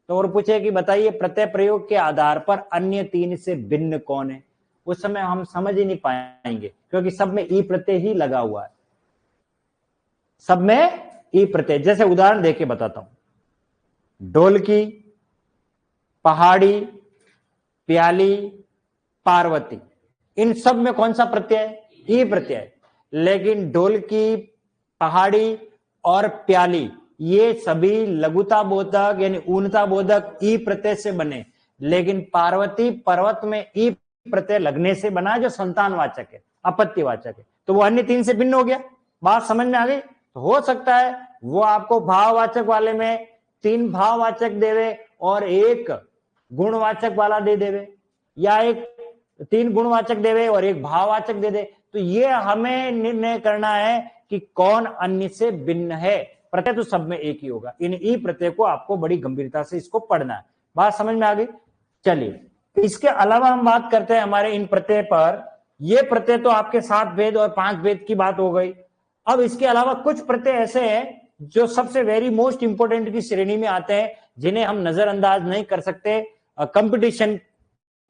तो और पूछे कि बताइए प्रत्यय प्रयोग के आधार पर अन्य 3 से भिन्न कौन है। उस समय हम समझ ही नहीं पाएंगे क्योंकि सब में ई प्रत्यय ही लगा हुआ है, सब में ई प्रत्यय। जैसे उदाहरण देके बताता हूं, ढोलकी, पहाड़ी, प्याली, पार्वती, इन सब में कौन सा प्रत्यय है, ई प्रत्यय। लेकिन ढोलकी, पहाड़ी और प्याली ये सभी लघुता बोधक यानी ऊनता बोधक ई प्रत्यय से बने, लेकिन पार्वती पर्वत में ई प्रत्यय लगने से बना जो संतानवाचक है, अपत्यवाचक है, तो वो अन्य 3 से भिन्न हो गया। बात समझ में आ गई? तो हो सकता है वो आपको भाववाचक वाले में 3 भाववाचक देवे और 1 गुणवाचक वाला दे देवे, या एक 3 गुणवाचक देवे और 1 भाववाचक दे दे। तो ये हमें निर्णय करना है कि कौन अन्य से भिन्न है। प्रत्यय तो सब में एक ही होगा। इन ई प्रत्यय को आपको बड़ी गंभीरता से इसको पढ़ना है। बात समझ में आ गई? चलिए इसके अलावा हम बात करते हैं हमारे इन प्रत्यय पर। ये प्रत्यय तो आपके 7 भेद और 5 भेद की बात हो गई। अब इसके अलावा कुछ प्रत्यय ऐसे हैं जो सबसे वेरी मोस्ट इंपोर्टेंट की श्रेणी में आते हैं, जिन्हें हम नजरअंदाज नहीं कर सकते कंपटीशन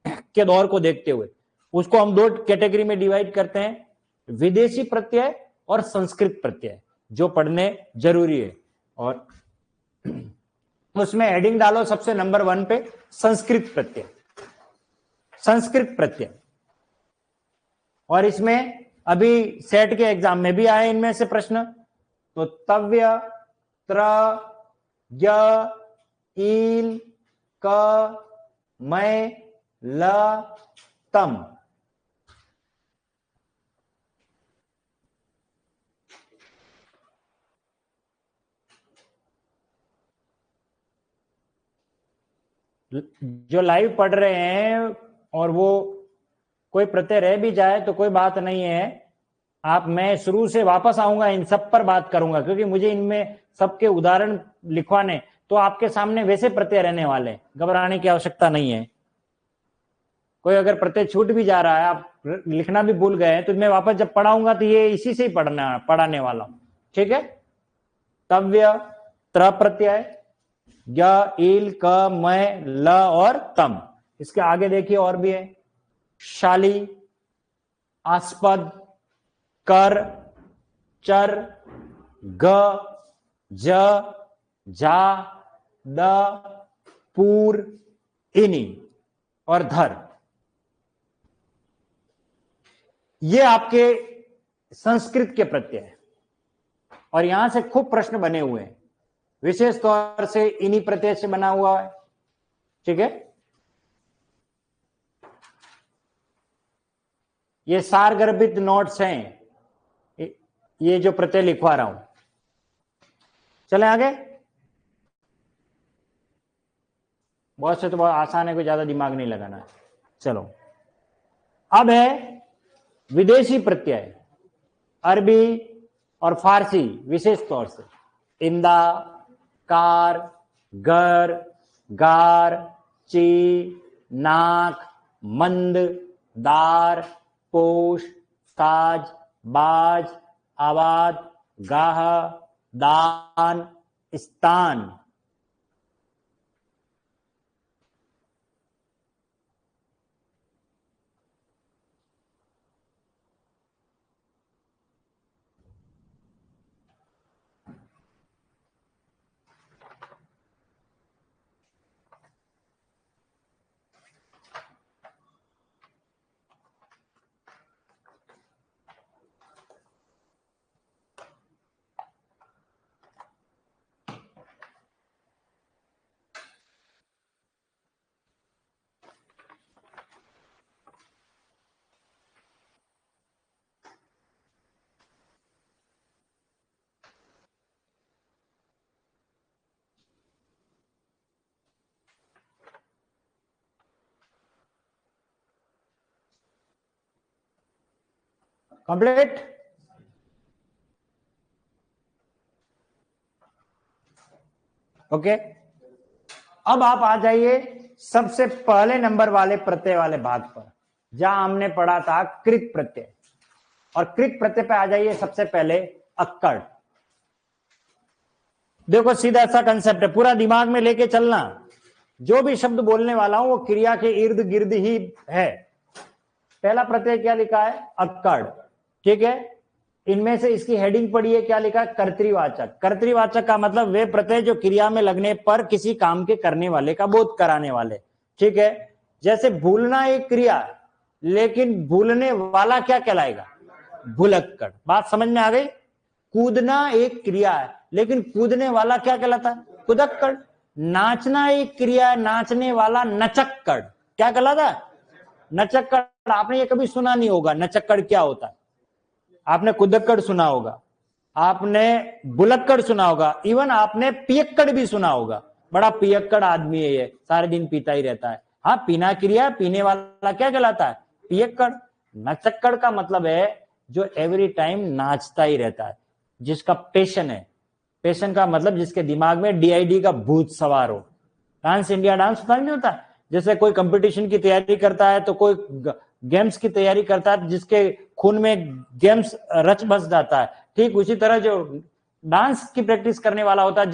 के दौर को देखते हुए। उसको हम दो कैटेगरी में डिवाइड करते हैं, विदेशी प्रत्यय और संस्कृत प्रत्यय, जो पढ़ने जरूरी है। और उसमें हेडिंग डालो सबसे नंबर 1 पे संस्कृत प्रत्यय, संस्कृत प्रत्यय। और इसमें अभी सेट के एग्जाम में भी आए इनमें से प्रश्न, तो तव्य, त्र, य, ईल, क, मै, ल, तम। जो लाइव पढ़ रहे हैं और वो कोई प्रत्यय रह भी जाए तो कोई बात नहीं है, आप, मैं शुरू से वापस आऊंगा, इन सब पर बात करूंगा, क्योंकि मुझे इनमें सबके उदाहरण लिखवाने, तो आपके सामने वैसे प्रत्यय रहने वाले, घबराने की आवश्यकता नहीं है। कोई अगर प्रत्यय छूट भी जा रहा है, आप लिखना भी भूल गए हैं, तो मैं वापस जब पढ़ाऊंगा तो ये इसी से ही पढ़ाने वाला हूं, ठीक है। तव्य, त्र प्रत्यय, य, ईल, क, मै, ल और तम। इसके आगे देखिए और भी है, शाली, आस्पद, कर, चर, ग, ज, जा, द, पूर, इनी और धर। ये आपके संस्कृत के प्रत्यय हैं और यहां से खूब प्रश्न बने हुए हैं, विशेष तौर से इन्हीं प्रत्यय से बना हुआ है, ठीक है। ये सारगर्भित नोट्स हैं, ये जो प्रत्यय लिखवा रहा हूं। चलें आगे। बहुत से तो बहुत आसान है, कोई ज्यादा दिमाग नहीं लगाना है। चलो, अब है विदेशी प्रत्यय, अरबी और फारसी, विशेष तौर से इंदा, कार, गर, गार, ची, नाक, मंद, दार, पोष, ताज, बाज, आबाद, गाह, दान, स्थान। कंप्लीट। ओके, अब आप आ जाइए सबसे पहले नंबर वाले प्रत्यय वाले भाग पर, जहां हमने पढ़ा था कृत प्रत्यय। और कृत प्रत्यय पे आ जाइए सबसे पहले अक्कड़। देखो सीधा सा कंसेप्ट है, पूरा दिमाग में लेके चलना। जो भी शब्द बोलने वाला हूं वो क्रिया के इर्द गिर्द ही है। पहला प्रत्यय क्या लिखा है? अक्कड़, ठीक है। इनमें से इसकी हेडिंग पढ़िए, क्या लिखा है? कर्तृवाचक। कर्तृवाचक का मतलब वे प्रत्यय जो क्रिया में लगने पर किसी काम के करने वाले का बोध कराने वाले, ठीक है। जैसे भूलना एक क्रिया, लेकिन भूलने वाला क्या कहलाएगा? भुलक्कड़। बात समझ में आ गई? कूदना एक क्रिया है, लेकिन कूदने वाला क्या कहलाता है? कुदक्कड़। नाचना एक क्रिया है, नाचने वाला नचक्कड़। क्या कहलाता है? नचक्कड़। आपने ये कभी सुना नहीं होगा नचक्कड़ क्या होता है। आपने कुदक्कड़ सुना होगा, आपने बुलक्कड़ सुना होगा, इवन आपने पियक्कड़ भी सुना होगा। बड़ा पियक्कड़ आदमी है ये, सारे दिन पीता ही रहता है। हाँ, पीना क्रिया, पीने वाला क्या कहलाता है? पियक्कड़। नचक्कड़ का मतलब है जो एवरी टाइम नाचता ही रहता है, जिसका पैशन है। पैशन का मतलब जिसके दिमाग में डीआईडी का भूत सवार हो। डांस इंडिया डांस होता नहीं होता? जैसे कोई कंपटीशन की तैयारी करता है, तो कोई गेम्स की तैयारी करता है, जिसके खून में गेम्स रच बस जाता है, ठीक उसी तरह जो डांस की प्रैक्टिस करने वाला होता है,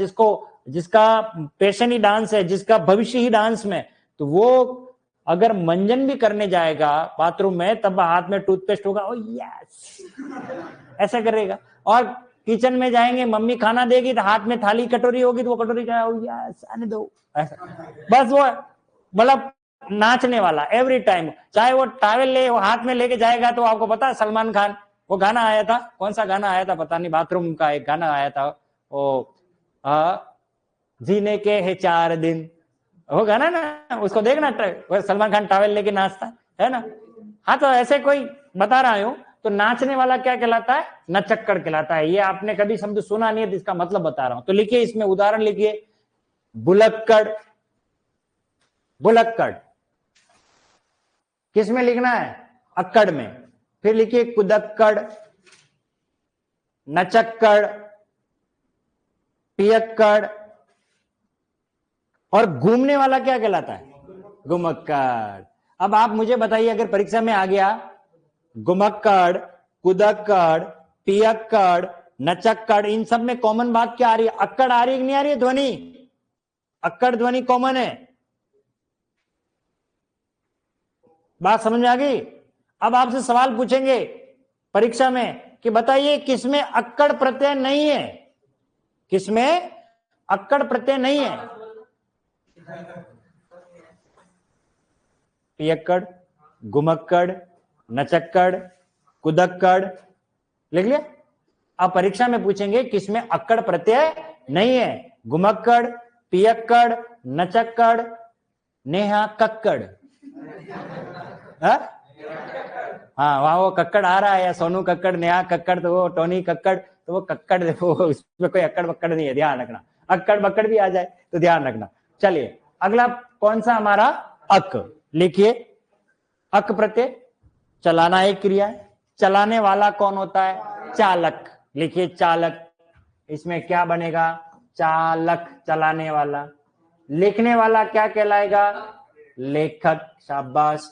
जिसका पैशन ही डांस है, जिसका भविष्य ही डांस में, तो वो अगर मंजन भी करने जाएगा बाथरूम में, तब हाथ में टूथपेस्ट होगा, ओ यस ऐसा करेगा। और किचन में जाएंगे, मम्मी खाना देगी तो हाथ में थाली कटोरी होगी, तो वो कटोरी का ओ यस आने दो, ऐसा। बस वो मतलब नाचने वाला एवरी टाइम, चाहे वो टावल ले वो हाथ में लेके जाएगा। तो आपको पता है सलमान खान, वो गाना आया था, कौन सा गाना आया था पता नहीं, बाथरूम का एक गाना आया था, वो जीने के है 4 दिन, वो गाना ना, उसको देखना, वो सलमान खान टावल लेके नाचता है ना। हाँ, तो ऐसे कोई बता रहा हूं, तो नाचने वाला क्या कहलाता है? नचक्कड़ कहलाता है। ये आपने कभी शब्द सुना नहीं है, इसका मतलब बता रहा हूं। तो लिखिए, इसमें उदाहरण लिखिए, बुलक्कड़। बुलक्कड़ किस में लिखना है? अक्कड़ में। फिर लिखिए कुदक्कड़, नचक्कड़, पियक्कड़। और घूमने वाला क्या कहलाता है? घुमक्कड़। अब आप मुझे बताइए, अगर परीक्षा में आ गया घुमक्कड़, कुदक्कड़, पियक्कड़, नचक्कड़, इन सब में कॉमन बात क्या आ रही है? अक्कड़ आ रही है कि नहीं आ रही है ध्वनि? अक्कड़ ध्वनि कॉमन है। बात समझ में आ गई? अब आपसे सवाल पूछेंगे परीक्षा में कि बताइए किसमें अक्कड़ प्रत्यय नहीं है? किसमें अक्कड़ प्रत्यय नहीं है? पियक्कड़, घुमक्कड़, नचक्कड़, कुदक्कड़, लिख लिया। अब परीक्षा में पूछेंगे किसमें अक्कड़ प्रत्यय नहीं है? घुमक्कड़, पियक्कड़, नचक्कड़, नेहा कक्कड़। हाँ, वहां वो कक्कड़ आ रहा है, या सोनू कक्कड़, नेहा कक्कड़, तो वो टोनी कक्कड़, तो वो कक्कड़ देखो, उसमें कोई अक्कड़ बक्कड़ नहीं है, ध्यान रखना। अक्कड़ बक्कड़ भी आ जाए तो ध्यान रखना। चलिए अगला कौन सा हमारा? अक। लिखिए, अक प्रत्यय, चलाना एक क्रिया है। चलाने वाला कौन होता है? चालक। लिखिए चालक। इसमें क्या बनेगा? चालक, चलाने वाला। लिखने वाला क्या कहलाएगा? लेखक। शाबाश।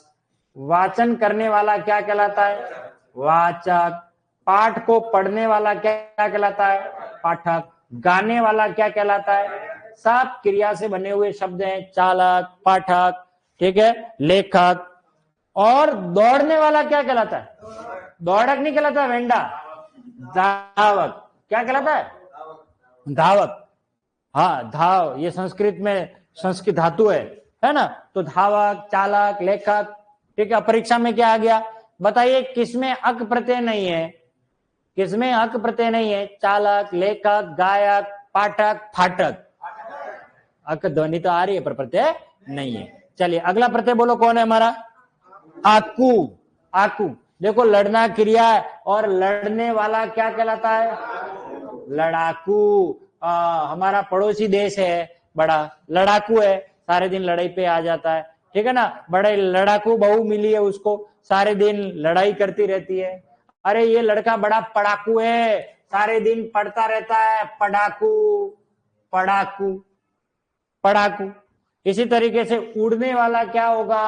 वाचन करने वाला क्या कहलाता है? वाचक। पाठ को पढ़ने वाला क्या कहलाता है? पाठक। गाने वाला क्या कहलाता है? सब क्रिया से बने हुए शब्द हैं, चालक, पाठक, ठीक है, लेखक। और दौड़ने वाला क्या कहलाता है? दौड़क नहीं कहलाता, वेंडा, धावक। क्या कहलाता है? धावक। हाँ, धाव, ये संस्कृत में संस्कृत धातु है ना। तो धावक, चालक, लेखक, ठीक है। परीक्षा में क्या आ गया? बताइए किसमें अक प्रत्यय नहीं है? किसमें अक प्रत्यय नहीं है? चालक, लेखक, गायक, पाठक, फाटक। अक ध्वनि तो आ रही है पर प्रत्यय नहीं है। चलिए अगला प्रत्यय बोलो, कौन है हमारा? आकू। आकू। देखो, लड़ना क्रिया है, और लड़ने वाला क्या कहलाता है? लड़ाकू। हमारा पड़ोसी देश है, बड़ा लड़ाकू है, सारे दिन लड़ाई पे आ जाता है, ठीक है ना। बड़े लड़ाकू बहू मिली है उसको, सारे दिन लड़ाई करती रहती है। अरे ये लड़का बड़ा पढ़ाकू है, सारे दिन पढ़ता रहता है, पढ़ाकू। पढ़ाकू, पढ़ाकू। इसी तरीके से उड़ने वाला क्या होगा?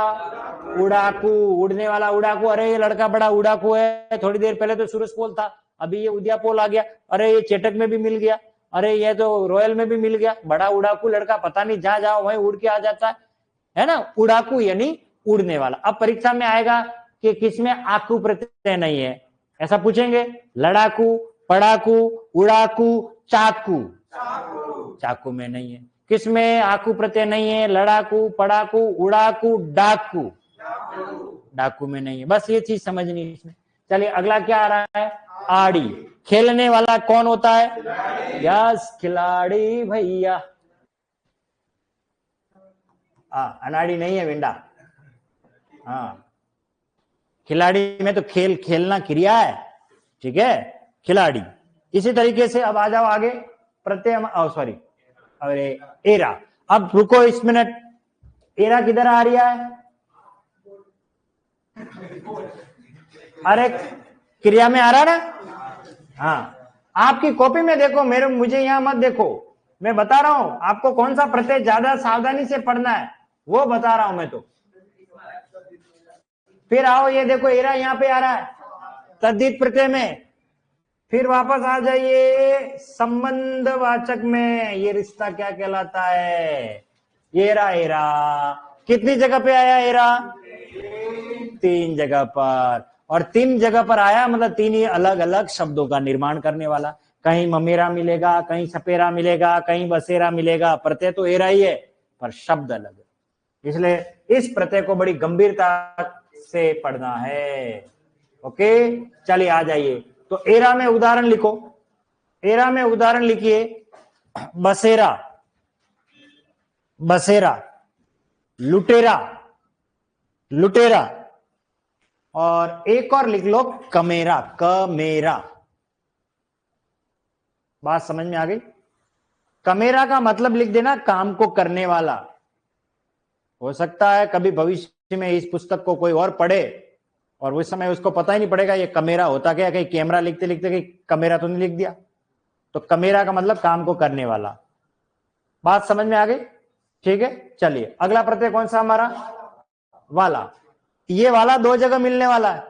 उड़ाकू। उड़ने वाला उड़ाकू। अरे ये लड़का बड़ा उड़ाकू है, थोड़ी देर पहले तो सूरजपोल था, अभी ये उदयापोल आ गया। अरे ये चेटक में भी मिल गया, अरे ये तो रॉयल में भी मिल गया, बड़ा उड़ाकू लड़का, पता नहीं जहां जाओ वहीं उड़ के आ जाता है ना। उड़ाकू यानी उड़ने वाला। अब परीक्षा में आएगा कि किसमें आकू प्रत्यय नहीं है, ऐसा पूछेंगे। लड़ाकू, पढ़ाकू, उड़ाकू, चाकू। चाकू में नहीं है। किसमें आकू प्रत्यय नहीं है? लड़ाकू, पढ़ाकू, उड़ाकू, डाकू। डाकू में नहीं है। बस ये चीज समझनी है इसमें। चलिए अगला क्या आ रहा है? आड़ी। खेलने वाला कौन होता है? यस, खिलाड़ी भैया। अनाड़ी नहीं है, विंडा। हाँ, खिलाड़ी में तो खेल, खेलना क्रिया है, ठीक है, खिलाड़ी। इसी तरीके से अब आ जाओ आगे, प्रत्यय, सॉरी, अरे एरा। अब रुको इस मिनट, एरा किधर आ रही है? अरे क्रिया में आ रहा ना? हाँ, आपकी कॉपी में देखो, मुझे यहां मत देखो, मैं बता रहा हूं आपको कौन सा प्रत्यय ज्यादा सावधानी से पढ़ना है, वो बता रहा हूं मैं तो। फिर आओ, ये देखो एरा यहां पे आ रहा है तद्धित प्रत्यय में, फिर वापस आ जाइए संबंधवाचक में। ये रिश्ता क्या कहलाता है? Era era. कितनी जगह पे आया एरा? 3 जगह पर। और 3 जगह पर आया मतलब 3 ही अलग अलग शब्दों का निर्माण करने वाला। कहीं ममेरा मिलेगा, कहीं सपेरा मिलेगा, कहीं बसेरा मिलेगा। प्रत्यय तो एरा ही है पर शब्द अलग है, इसलिए इस प्रत्यय को बड़ी गंभीरता से पढ़ना है। ओके, चलिए आ जाइए। तो एरा में उदाहरण लिखो। एरा में उदाहरण लिखिए, बसेरा, बसेरा, लुटेरा, लुटेरा, और एक और लिख लो कमेरा, कमेरा। बात समझ में आ गई? कमेरा का मतलब लिख देना काम को करने वाला। हो सकता है कभी भविष्य में इस पुस्तक को कोई और पढ़े और उस समय उसको पता ही नहीं पड़ेगा ये कमेरा होता क्या, कहीं कैमरा लिखते लिखते कहीं कमेरा तो नहीं लिख दिया। तो कमेरा का मतलब काम को करने वाला। बात समझ में आ गई? ठीक है, चलिए अगला प्रत्यय कौन सा हमारा? वाला। ये वाला 2 जगह मिलने वाला है,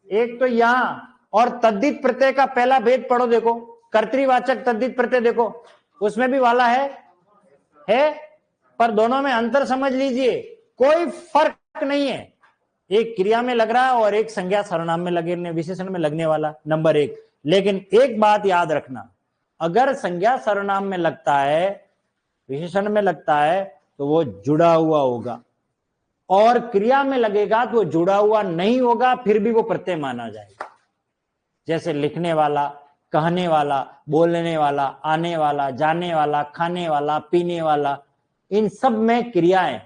एक तो यहां, और तद्धित प्रत्यय का पहला भेद पढ़ो, देखो कर्तृवाचक तद्धित प्रत्यय, देखो उसमें भी वाला है, पर दोनों में अंतर समझ लीजिए, कोई फर्क नहीं है। एक क्रिया में लग रहा है और एक संज्ञा सर्वनाम में लगे, विशेषण में लगने वाला, नंबर 1। लेकिन एक बात याद रखना, अगर संज्ञा सर्वनाम में लगता है, विशेषण में लगता है, तो वो जुड़ा हुआ होगा, और क्रिया में लगेगा तो जुड़ा हुआ नहीं होगा, फिर भी वो प्रत्यय माना जाएगा। जैसे लिखने वाला, कहने वाला, बोलने वाला, आने वाला, जाने वाला, खाने वाला, पीने वाला, इन सब में क्रियाएं,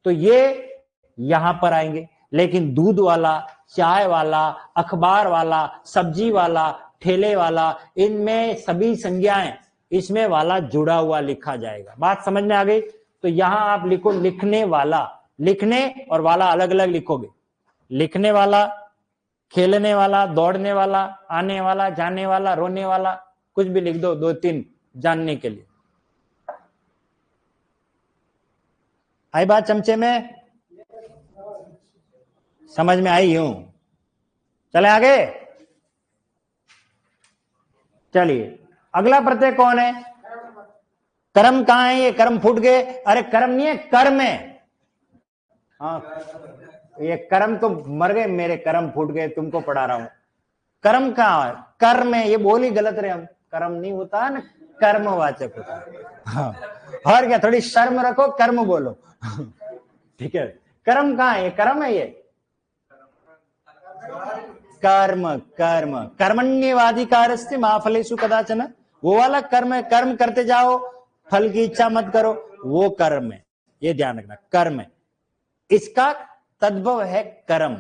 तो ये यहां पर आएंगे। लेकिन दूध वाला, चाय वाला, अखबार वाला, सब्जी वाला, ठेले वाला, इनमें सभी संज्ञाएं, इसमें वाला जुड़ा हुआ लिखा जाएगा। बात समझ में आ गई? तो यहां आप लिखो लिखने वाला, लिखने और वाला अलग अलग लिखोगे। लिखने वाला, खेलने वाला, दौड़ने वाला, आने वाला, जाने वाला, रोने वाला, कुछ भी लिख दो, 2-3 जानने के लिए। आई बात चमचे में? समझ में आई? यूं चले आगे। चलिए अगला प्रत्यय कौन है? कर्म। कहां है ये? कर्म फूट गए। अरे कर्म नहीं है, कर्म है। हाँ, ये कर्म तो मर गए, मेरे कर्म फूट गए, तुमको पढ़ा रहा हूं। कर्म कहां है? कर्म है, ये बोल ही गलत रहे हम। कर्म नहीं होता है ना, कर्मवाचक होता है। हाँ, और क्या, थोड़ी शर्म रखो, कर्म बोलो। ठीक है, कर्म कहां है? ये कर्म है, ये कर्म, कर्म, कर्मण्येवाधिकारस्ते मा फलेषु कदाचन, वो वाला कर्म है। कर्म करते जाओ, फल की इच्छा मत करो, वो कर्म है, ये ध्यान रखना, कर्म है। इसका तद्भव है कर्म।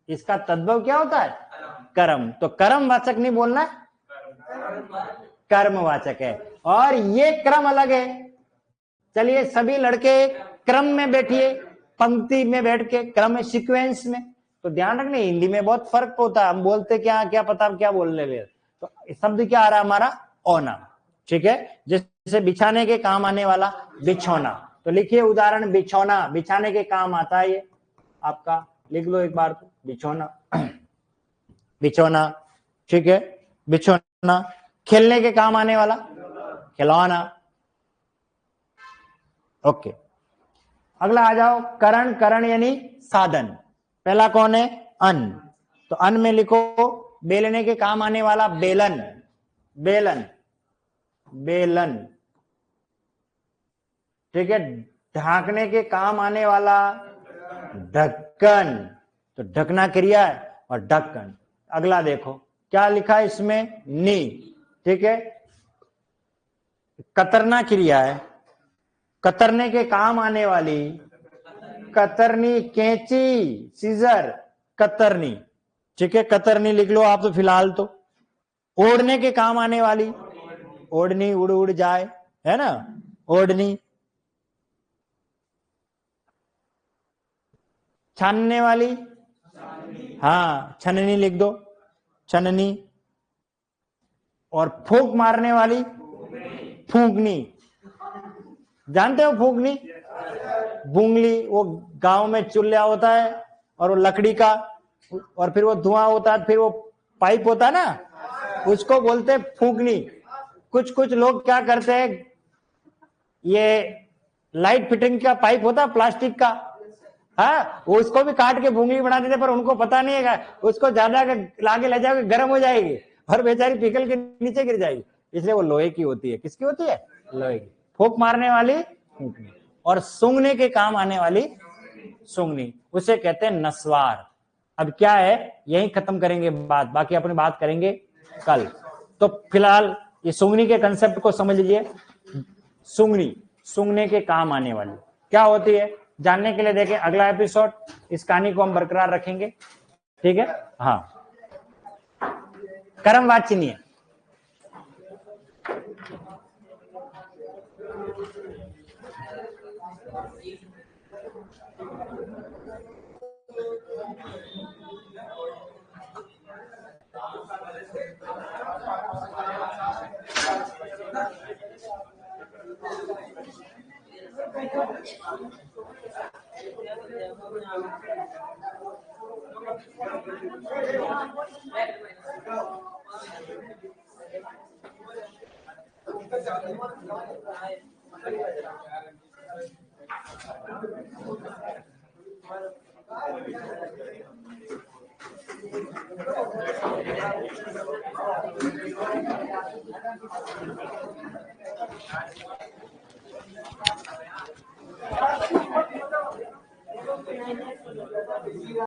इसका तद्भव क्या होता है? कर्म। तो कर्मवाचक नहीं बोलना, कर्मवाचक है। और ये क्रम अलग है। चलिए सभी लड़के क्रम में बैठिए, पंक्ति में बैठ के, क्रम सीक्वेंस में। तो ध्यान रखना, हिंदी में बहुत फर्क होता है, हम बोलते क्या क्या पता हम क्या बोलने लगे। तो शब्द क्या आ रहा है हमारा? ओना। ठीक है, जैसे बिछाने के काम आने वाला बिछौना, तो लिखिए उदाहरण बिछौना, बिछाने के काम आता है ये आपका, लिख लो एक बार तो, बिछौना, बिछौना। ठीक है, बिछौना। खेलने के काम आने वाला खिलौना। ओके, अगला आ जाओ, करण। करण यानी साधन। पहला कौन है? अन्न। तो अन्न में लिखो बेलने के काम आने वाला बेलन, बेलन, बेलन। ठीक है, ढांकने के काम आने वाला ढक्कन, तो ढकना क्रिया है, और ढक्कन। अगला देखो क्या लिखा है इसमें? नी। ठीक है, कतरना क्रिया है, कतरने के काम आने वाली कतरनी, कैंची, सीजर, कतरनी। ठीक है, कतरनी लिख लो आप तो फिलहाल तो। ओढ़ने के काम आने वाली ओढ़नी, उड़ उड़ जाए, है ना, ओढ़नी। छानने वाली, हाँ छननी लिख दो, छननी। और फूंक मारने वाली फूंकनी। जानते हो फूंकनी? बुंगली, वो गांव में चूल्हा होता है और वो लकड़ी का, और फिर वो धुआं होता है, फिर वो पाइप होता है ना, उसको बोलते फूंकनी। कुछ कुछ लोग क्या करते हैं, ये लाइट फिटिंग का पाइप होता है प्लास्टिक का, हाँ, वो उसको भी काट के भूंगली बना देते, पर उनको पता नहीं है उसको ज्यादा लागे ले जाओगे गर्म हो जाएगी और बेचारी पिघल के नीचे गिर जाएगी, इसलिए वो लोहे की होती है। किसकी होती है? लोहे की। फूंक मारने वाली फूंकनी, और सूंघने के काम आने वाली सूंघनी, उसे कहते हैं नस्वार। अब क्या है, यही खत्म करेंगे बात, बाकी अपनी बात करेंगे कल। तो फिलहाल ये सूंघनी के कंसेप्ट को समझ लीजिए। सूंघनी, सूंघने के काम आने वाली क्या होती है, जानने के लिए देखें अगला एपिसोड। इस कहानी को हम बरकरार रखेंगे, ठीक है। हाँ, कर्मवाचिनी है।